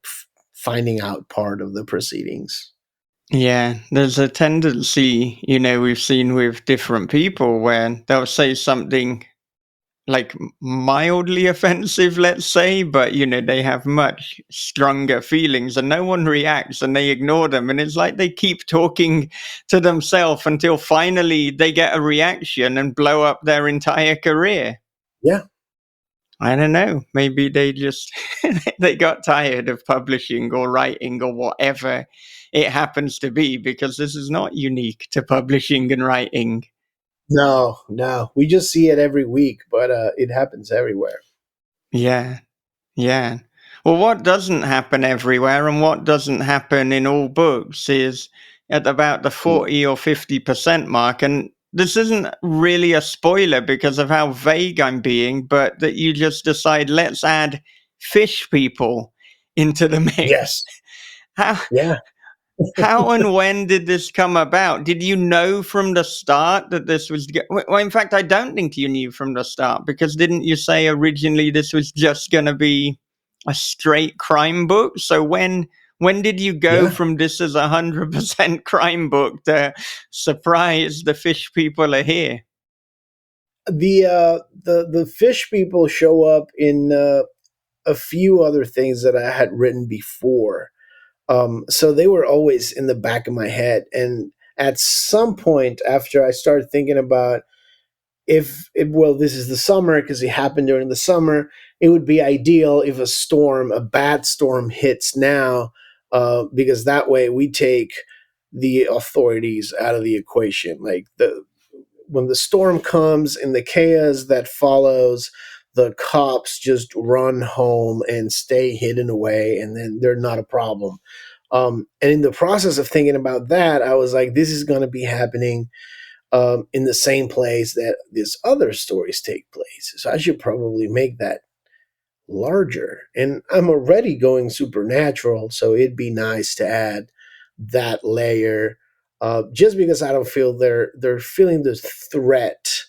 finding out part of the proceedings. Yeah, there's a tendency, we've seen with different people where they'll say something like mildly offensive, let's say, but they have much stronger feelings and no one reacts and they ignore them. And it's like they keep talking to themselves until finally they get a reaction and blow up their entire career. Yeah, I don't know. Maybe they just they got tired of publishing or writing or whatever it happens to be, because this is not unique to publishing and writing. no, we just see it every week, but it happens everywhere. Yeah. Yeah. Well, what doesn't happen everywhere and what doesn't happen in all books is at about the 40 or 50% mark. And this isn't really a spoiler because of how vague I'm being, but that you just decide, let's add fish people into the mix. Yes, How, yeah. how and when did this come about? Did you know from the start that this was? Well, in fact, I don't think you knew from the start, because didn't you say originally this was just going to be a straight crime book? So when did you go Yeah. from this as 100% crime book to surprise, the fish people are here? The fish people show up in a few other things that I had written before. So they were always in the back of my head. And at some point after I started thinking about, well, this is the summer because it happened during the summer, it would be ideal if a bad storm hits now, because that way we take the authorities out of the equation. Like when the storm comes and the chaos that follows, the cops just run home and stay hidden away, and then they're not a problem. And in the process of thinking about that, I was like, this is going to be happening in the same place that these other stories take place. So I should probably make that larger. And I'm already going supernatural, so it'd be nice to add that layer. Just because I don't feel they're feeling the threat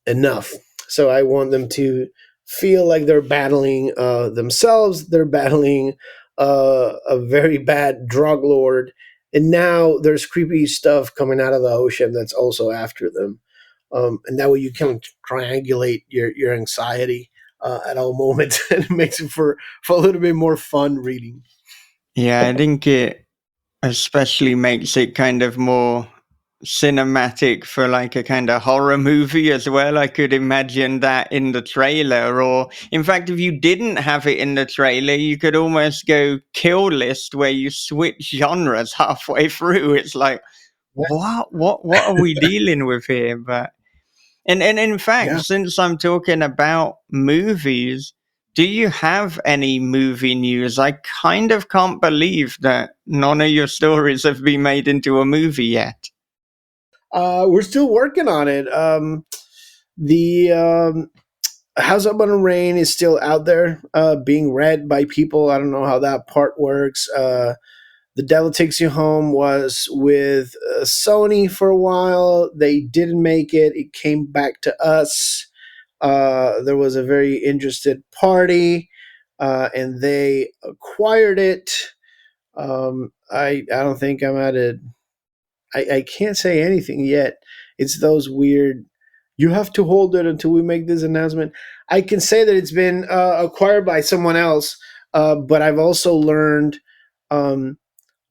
enough. So I want them to feel like they're battling themselves. They're battling a very bad drug lord, and now there's creepy stuff coming out of the ocean that's also after them. And that way you can triangulate your anxiety at all moments, and it makes it for a little bit more fun reading. Yeah, I think it especially makes it kind of more cinematic for like a kind of horror movie as well. I could imagine that in the trailer, or in fact, if you didn't have it in the trailer, you could almost go kill list where you switch genres halfway through. It's like, what are we dealing with here? But and in fact, Yeah. since I'm talking about movies, do you have any movie news? I kind of can't believe that none of your stories have been made into a movie yet. We're still working on it. The House Up on the Rain is still out there, being read by people. I don't know how that part works. The Devil Takes You Home was with Sony for a while. They didn't make it. It came back to us. There was a very interested party, and they acquired it. I don't think I'm at it. I can't say anything yet. It's those weird. You have to hold it until we make this announcement. I can say that it's been acquired by someone else, but I've also learned.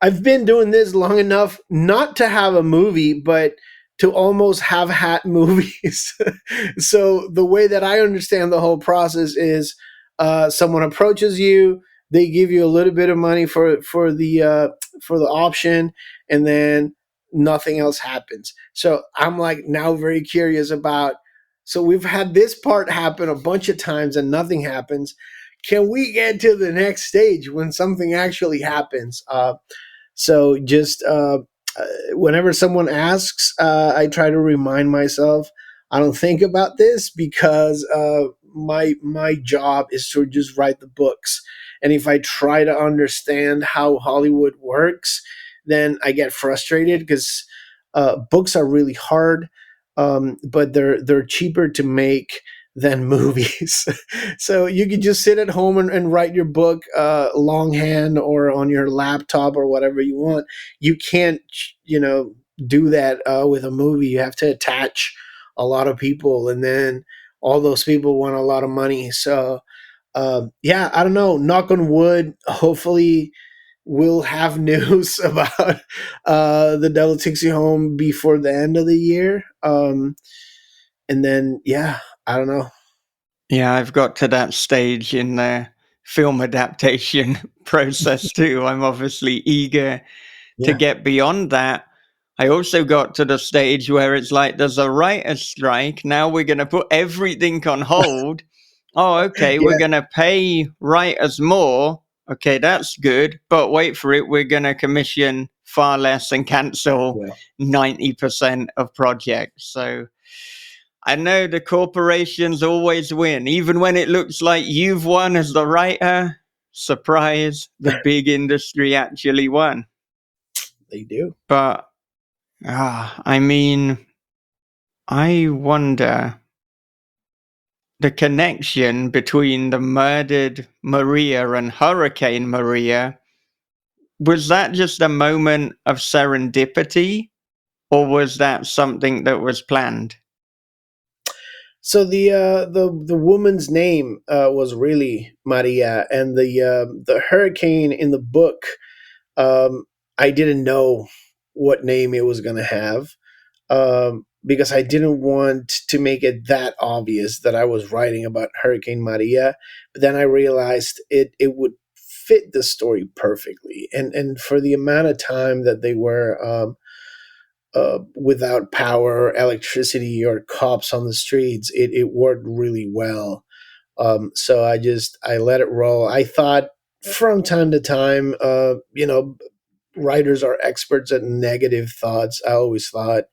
I've been doing this long enough not to have a movie, but to almost have had movies. So the way that I understand the whole process is, someone approaches you, they give you a little bit of money for the option, and then nothing else happens. So I'm like now very curious about. So we've had this part happen a bunch of times and nothing happens. Can we get to the next stage when something actually happens? So just whenever someone asks, I try to remind myself I don't think about this because my job is to just write the books. And if I try to understand how Hollywood works, then I get frustrated because books are really hard, but they're cheaper to make than movies. So you could just sit at home and write your book longhand or on your laptop or whatever you want. You can't, do that with a movie. You have to attach a lot of people, and then all those people want a lot of money. So yeah, I don't know. Knock on wood. Hopefully, we'll have news about the Devil Takes You Home before the end of the year. And then, yeah, I don't know. Yeah, I've got to that stage in the film adaptation process too. I'm obviously eager to Yeah. get beyond that. I also got to the stage where it's like there's a writer's strike. Now we're going to put everything on hold. Oh, okay, we're Yeah. going to pay writers more. Okay, that's good. But wait for it. We're going to commission far less and cancel Yeah. 90% of projects. So I know the corporations always win, even when it looks like you've won as the writer. Surprise, the big industry actually won. They do. But, I mean, I wonder the connection between the murdered Maria and Hurricane Maria. Was that just a moment of serendipity, or was that something that was planned? So the woman's name was really Maria, and the hurricane in the book, I didn't know what name it was going to have, because I didn't want to make it that obvious that I was writing about Hurricane Maria. But then I realized it would fit the story perfectly, and for the amount of time that they were without power, electricity, or cops on the streets, it worked really well. So I let it roll. I thought from time to time, writers are experts at negative thoughts. I always thought,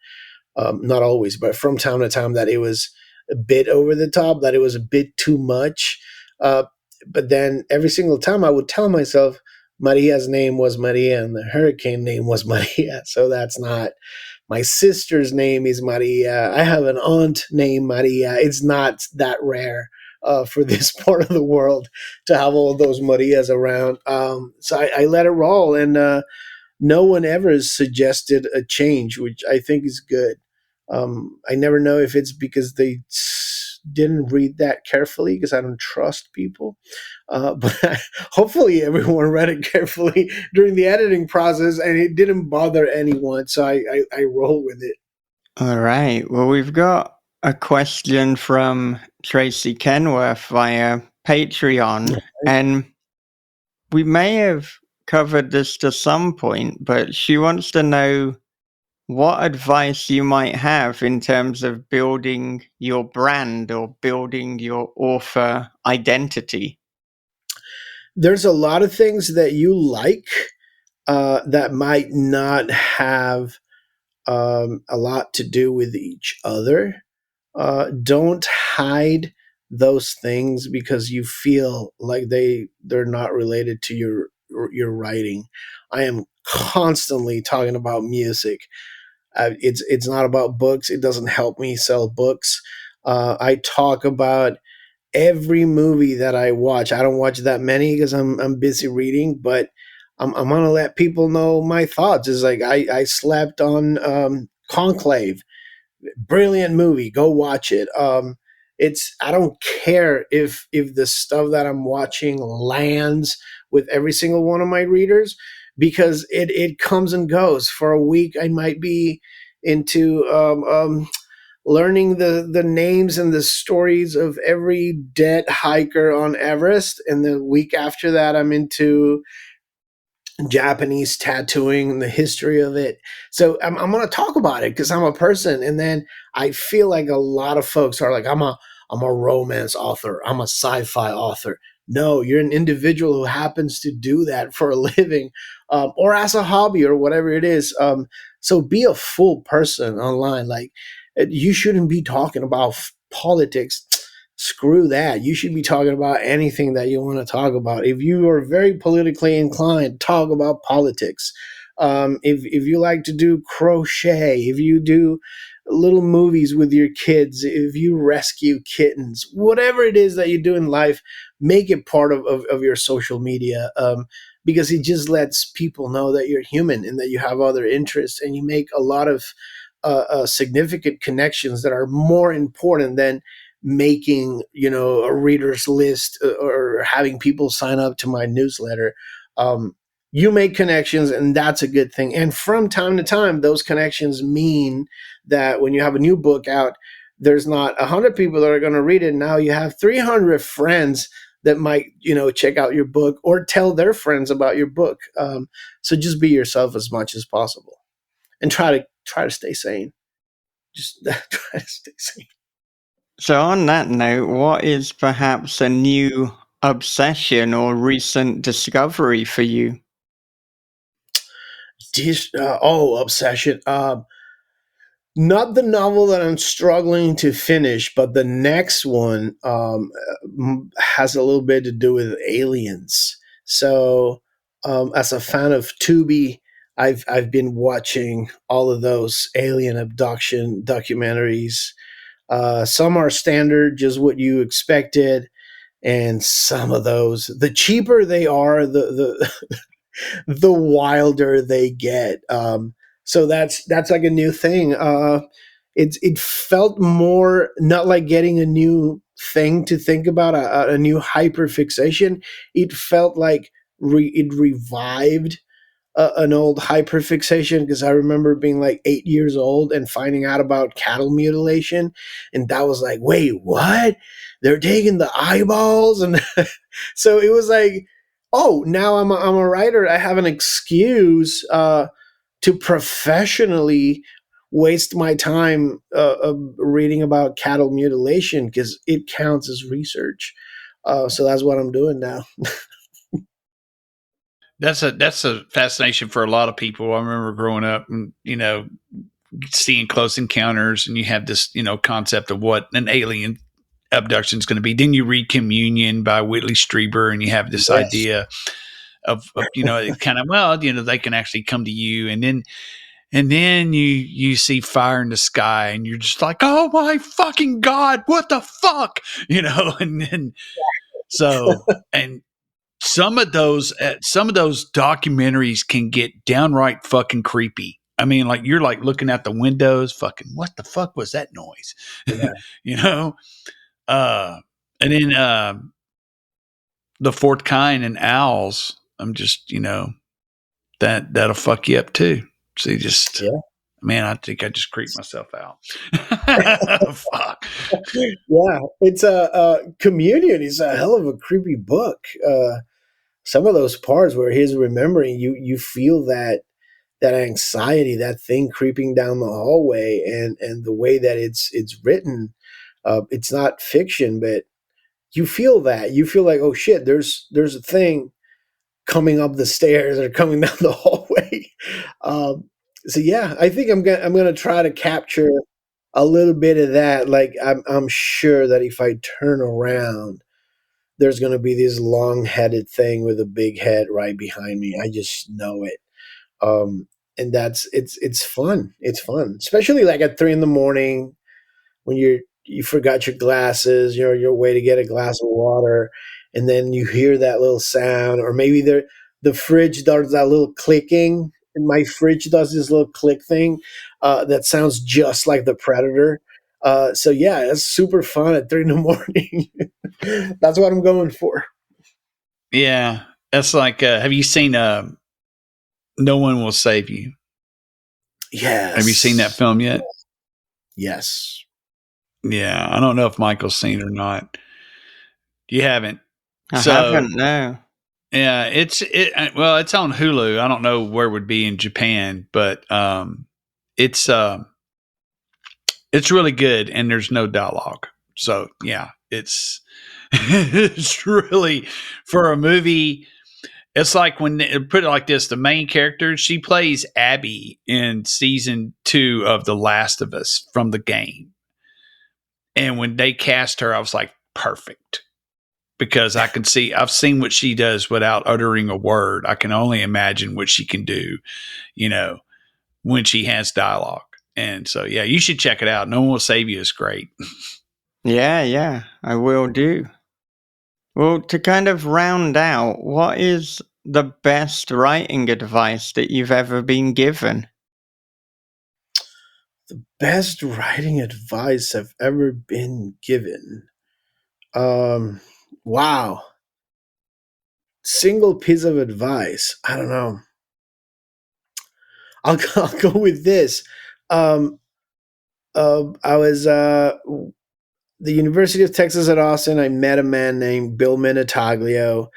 not always, but from time to time, that it was a bit over the top, that it was a bit too much. Uh, but then every single time I would tell myself Maria's name was Maria and the hurricane name was Maria. So that's not. My sister's name is Maria. I have an aunt named Maria. It's not that rare for this part of the world to have all those Marias around. So I let it roll, and no one ever suggested a change, which I think is good. I never know if it's because didn't read that carefully because I don't trust people. But hopefully everyone read it carefully during the editing process and it didn't bother anyone. So I roll with it. All right. Well, we've got a question from Tracy Kenworth via Patreon, and we may have covered this to some point, but she wants to know what advice you might have in terms of building your brand or building your author identity. There's a lot of things that you like that might not have a lot to do with each other. Don't hide those things because you feel like they're not related to your writing. I am constantly talking about music. It's not about books. It doesn't help me sell books. I talk about every movie that I watch. I don't watch that many because I'm busy reading, but I'm gonna let people know my thoughts. It's like I slept on Conclave, brilliant movie. Go watch it. It's I don't care if the stuff that I'm watching lands with every single one of my readers because it comes and goes. For a week, I might be into learning the names and the stories of every dead hiker on Everest, and the week after that, I'm into Japanese tattooing and the history of it. So I'm going to talk about it because I'm a person. And then I feel like a lot of folks are like, I'm a romance author. I'm a sci-fi author. No, you're an individual who happens to do that for a living or as a hobby or whatever it is. So be a full person online. Like you shouldn't be talking about politics. Screw that. You should be talking about anything that you want to talk about. If you are very politically inclined, talk about politics. If you like to do crochet, if you do little movies with your kids, if you rescue kittens, whatever it is that you do in life, make it part of your social media because it just lets people know that you're human and that you have other interests, and you make a lot of significant connections that are more important than making a readers list or having people sign up to my newsletter. You make connections, and that's a good thing. And from time to time, those connections mean that when you have a new book out, there's not 100 people that are going to read it. Now you have 300 friends that might check out your book or tell their friends about your book. So just be yourself as much as possible and try to stay sane. Just try to stay sane. So on that note, what is perhaps a new obsession or recent discovery for you? Obsession. Not the novel that I'm struggling to finish, but the next one has a little bit to do with aliens. So, as a fan of Tubi, I've been watching all of those alien abduction documentaries. Some are standard, just what you expected, and some of those, the cheaper they are, the the wilder they get. So that's like a new thing. It felt more not like getting a new thing to think about, a new hyperfixation. It felt like it revived an old hyperfixation, because I remember being like 8 years old and finding out about cattle mutilation, and that was like, wait, what? They're taking the eyeballs, and so it was like, oh, now I'm a writer. I have an excuse to professionally waste my time reading about cattle mutilation because it counts as research. So that's what I'm doing now. That's a fascination for a lot of people. I remember growing up and, seeing Close Encounters, and you have this, concept of what an alien abduction is going to be. Then you read Communion by Whitley Strieber, and you have this idea of kind of, they can actually come to you. And then you see Fire in the Sky, and you're just like, oh my fucking God, what the fuck? And then and some of those documentaries can get downright fucking creepy. I mean, like you're like looking out the windows, fucking what the fuck was that noise? Yeah. And then the fourth kind and owls. I'm just, that'll fuck you up too. So you just, Yeah. man, I think I just creeped myself out. Fuck. Yeah, it's a Communion is a hell of a creepy book. Some of those parts where he's remembering, you feel that anxiety, that thing creeping down the hallway, and the way that it's written. It's not fiction, but you feel that. You feel like, oh shit, there's a thing coming up the stairs or coming down the hallway. So yeah, I think I'm gonna try to capture a little bit of that. Like I'm sure that if I turn around, there's gonna be this long-headed thing with a big head right behind me. I just know it. And it's fun. It's fun, especially like at 3 in the morning when you forgot your glasses, you're on your way to get a glass of water, and then you hear that little sound, or maybe the fridge does that little clicking. And my fridge does this little click thing that sounds just like the Predator. So yeah, it's super fun at 3 in the morning. That's what I'm going for. Yeah. That's like, have you seen No One Will Save You? Yes. Have you seen that film yet? Yes. Yeah. I don't know if Michael's seen it or not. You haven't. I haven't, no. Yeah, it's on Hulu. I don't know where it would be in Japan, but it's really good, and there's no dialogue. So yeah, it's it's really, for a movie. It's like, when put it like this: the main character, she plays Abby in season 2 of The Last of Us from the game, and when they cast her, I was like, perfect. Because I've seen what she does without uttering a word. I can only imagine what she can do, when she has dialogue. And so, yeah, you should check it out. No One Will Save You is great. Yeah, I will do. Well, to kind of round out, what is the best writing advice that you've ever been given? Best writing advice I've ever been given. Wow. Single piece of advice. I don't know. I'll go with this. Um, I was the University of Texas at Austin. I met a man named Bill Minutaglio.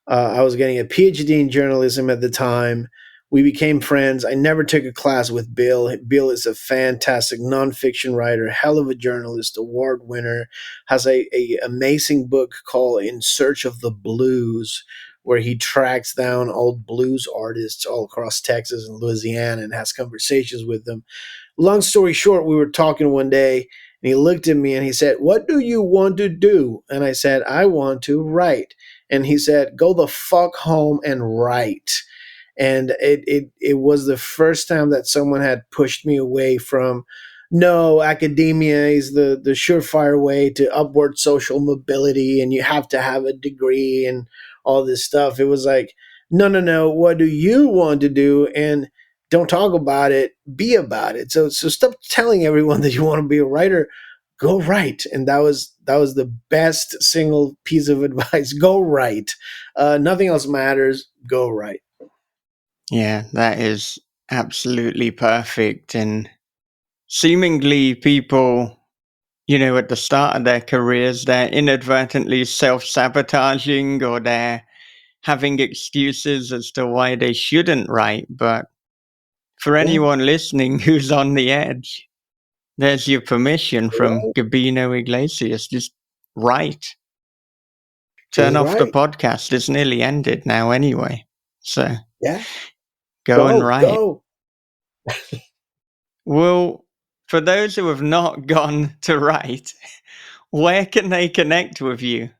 I was getting a PhD in journalism at the time. We became friends. I never took a class with Bill. Bill is a fantastic nonfiction writer, hell of a journalist, award winner, has a amazing book called In Search of the Blues, where he tracks down old blues artists all across Texas and Louisiana and has conversations with them. Long story short, we were talking one day and he looked at me and he said, "What do you want to do?" And I said, "I want to write." And he said, "Go the fuck home and write." And it was the first time that someone had pushed me away from, no, academia is the surefire way to upward social mobility and you have to have a degree and all this stuff. It was like, no, what do you want to do? And don't talk about it, be about it. So stop telling everyone that you want to be a writer. Go write. And that was the best single piece of advice. Go write. Nothing else matters. Go write. Yeah, that is absolutely perfect. And seemingly people, at the start of their careers, they're inadvertently self-sabotaging, or they're having excuses as to why they shouldn't write. But for Yeah. anyone listening who's on the edge, there's your permission from Gabino Iglesias. Just write. Turn Just off the write. podcast. It's nearly ended now anyway. So Yeah. go and write. Go. Well, for those who have not gone to write, where can they connect with you?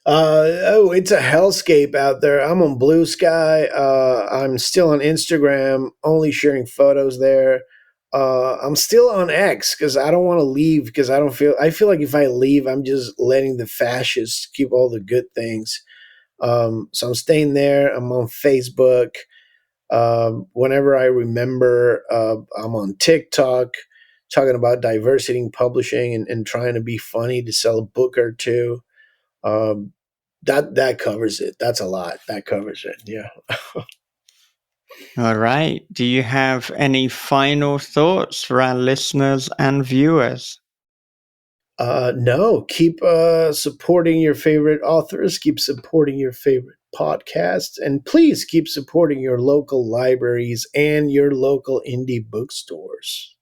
It's a hellscape out there. I'm on Blue Sky. I'm still on Instagram, only sharing photos there. I'm still on X because I don't want to leave because I feel like if I leave, I'm just letting the fascists keep all the good things. So I'm staying there. I'm on Facebook. Whenever I remember, I'm on TikTok. talking about diversity in publishing and trying to be funny to sell a book or two. That covers it. That's a lot. That covers it. Yeah. All right. Do you have any final thoughts for our listeners and viewers? No, keep supporting your favorite authors, keep supporting your favorite podcasts, and please keep supporting your local libraries and your local indie bookstores.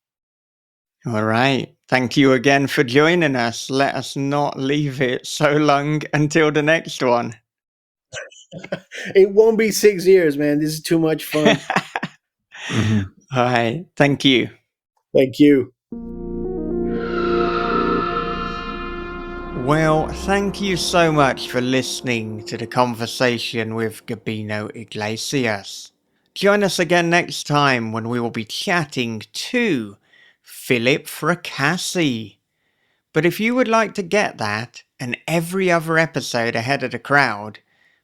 All right. Thank you again for joining us. Let us not leave it so long until the next one. It won't be 6 years, man. This is too much fun. All right. Thank you. Thank you. Well, thank you so much for listening to the conversation with Gabino Iglesias. Join us again next time when we will be chatting to Philip Fracassi. But if you would like to get that and every other episode ahead of the crowd,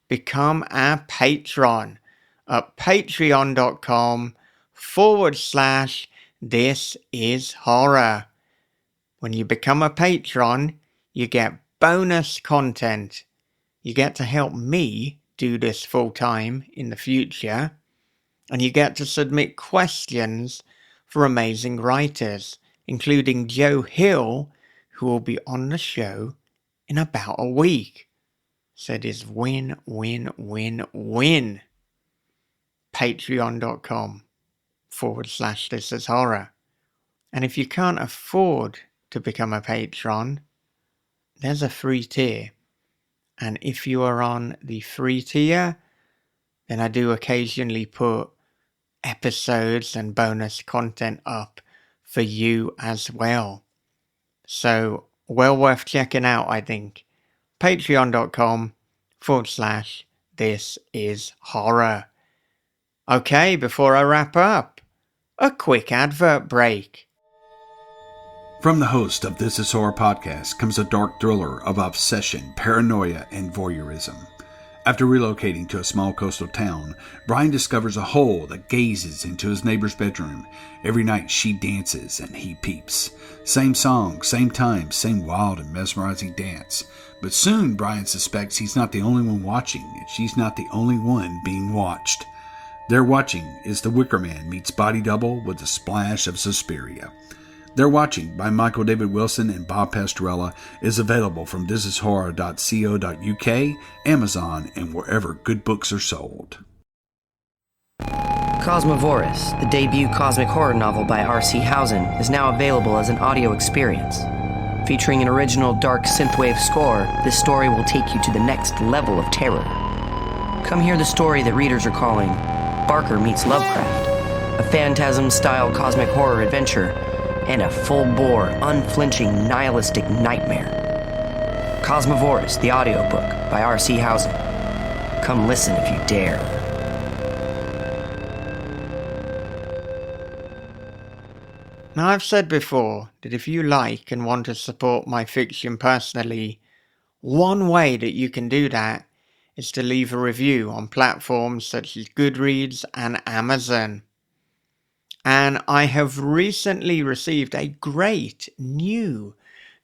become our patron at patreon.com/This Is Horror. When you become a patron, you get bonus content. You get to help me do this full time in the future. And you get to submit questions for amazing writers, including Joe Hill, who will be on the show in about a week. So it is win, win, win, win. Patreon.com/This Is Horror. And if you can't afford to become a patron, there's a free tier. And if you are on the free tier, then I do occasionally put episodes and bonus content up for you as well. So, well worth checking out, I think. Patreon.com/This Is Horror. Okay, before I wrap up, a quick advert break. From the host of This Is Horror podcast comes a dark thriller of obsession, paranoia, and voyeurism. After relocating to a small coastal town, Brian discovers a hole that gazes into his neighbor's bedroom. Every night she dances and he peeps. Same song, same time, same wild and mesmerizing dance. But soon Brian suspects he's not the only one watching, and she's not the only one being watched. They're watching as The Wicker Man meets Body Double with a splash of Suspiria. They're Watching by Michael David Wilson and Bob Pastorella is available from thisishorror.co.uk, Amazon, and wherever good books are sold. Cosmovorous, the debut cosmic horror novel by R.C. Housen, is now available as an audio experience. Featuring an original dark synthwave score, this story will take you to the next level of terror. Come hear the story that readers are calling Barker Meets Lovecraft, a phantasm-style cosmic horror adventure, and a full-bore, unflinching, nihilistic nightmare. Cosmovorous, the audiobook by R.C. Housen. Come listen if you dare. Now, I've said before that if you like and want to support my fiction personally, one way that you can do that is to leave a review on platforms such as Goodreads and Amazon. And I have recently received a great new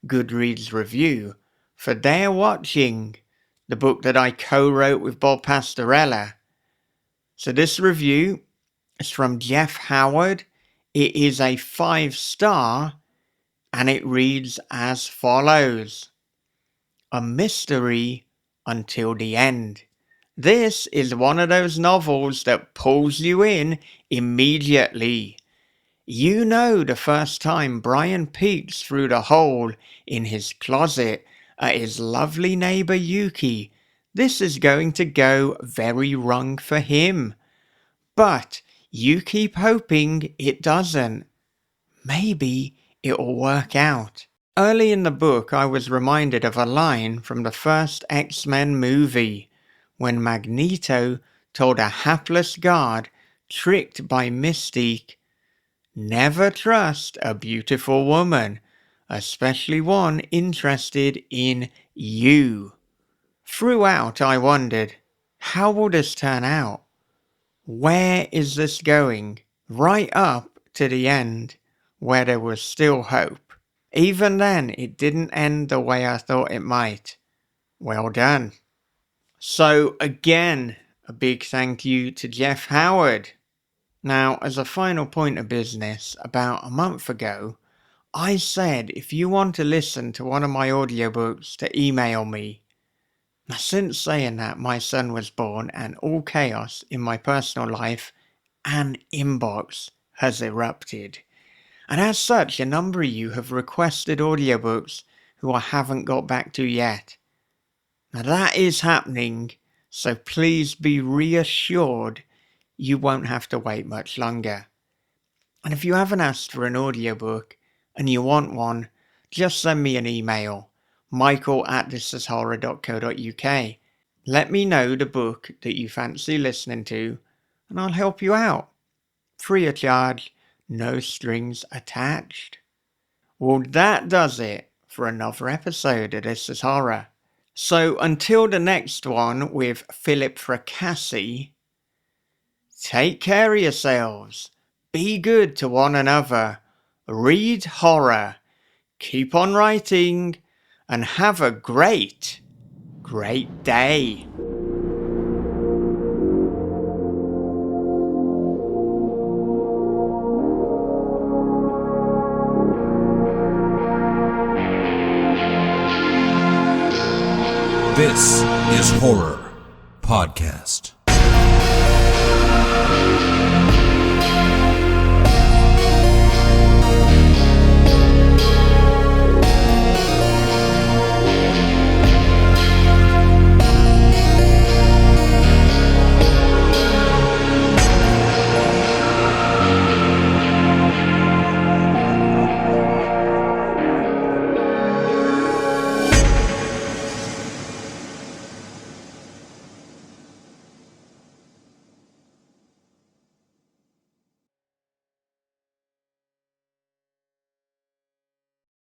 Goodreads review for They're Watching, the book that I co-wrote with Bob Pastorella. So this review is from Jeff Howard. It is a 5-star, and it reads as follows. A mystery until the end. This is one of those novels that pulls you in immediately. You know the first time Brian peeks through the hole in his closet at his lovely neighbor Yuki, this is going to go very wrong for him. But you keep hoping it doesn't. Maybe it'll work out. Early in the book, I was reminded of a line from the first X-Men movie, when Magneto told a hapless guard, tricked by Mystique, never trust a beautiful woman, especially one interested in you. Throughout, I wondered, how will this turn out? Where is this going? Right up to the end, where there was still hope. Even then, it didn't end the way I thought it might. Well done. So again, a big thank you to Jeff Howard. Now, as a final point of business, about a month ago, I said if you want to listen to one of my audiobooks to email me. Now, since saying that, my son was born and all chaos in my personal life and inbox has erupted. And as such, a number of you have requested audiobooks who I haven't got back to yet. Now that is happening, so please be reassured you won't have to wait much longer. And if you haven't asked for an audiobook and you want one, just send me an email, michael@thisishorror.co.uk. Let me know the book that you fancy listening to, and I'll help you out. Free of charge, no strings attached. Well, that does it for another episode of This Is Horror. So until the next one with Philip Fracassi, take care of yourselves, be good to one another, read horror, keep on writing, and have a great, great day. This is Horror Podcast.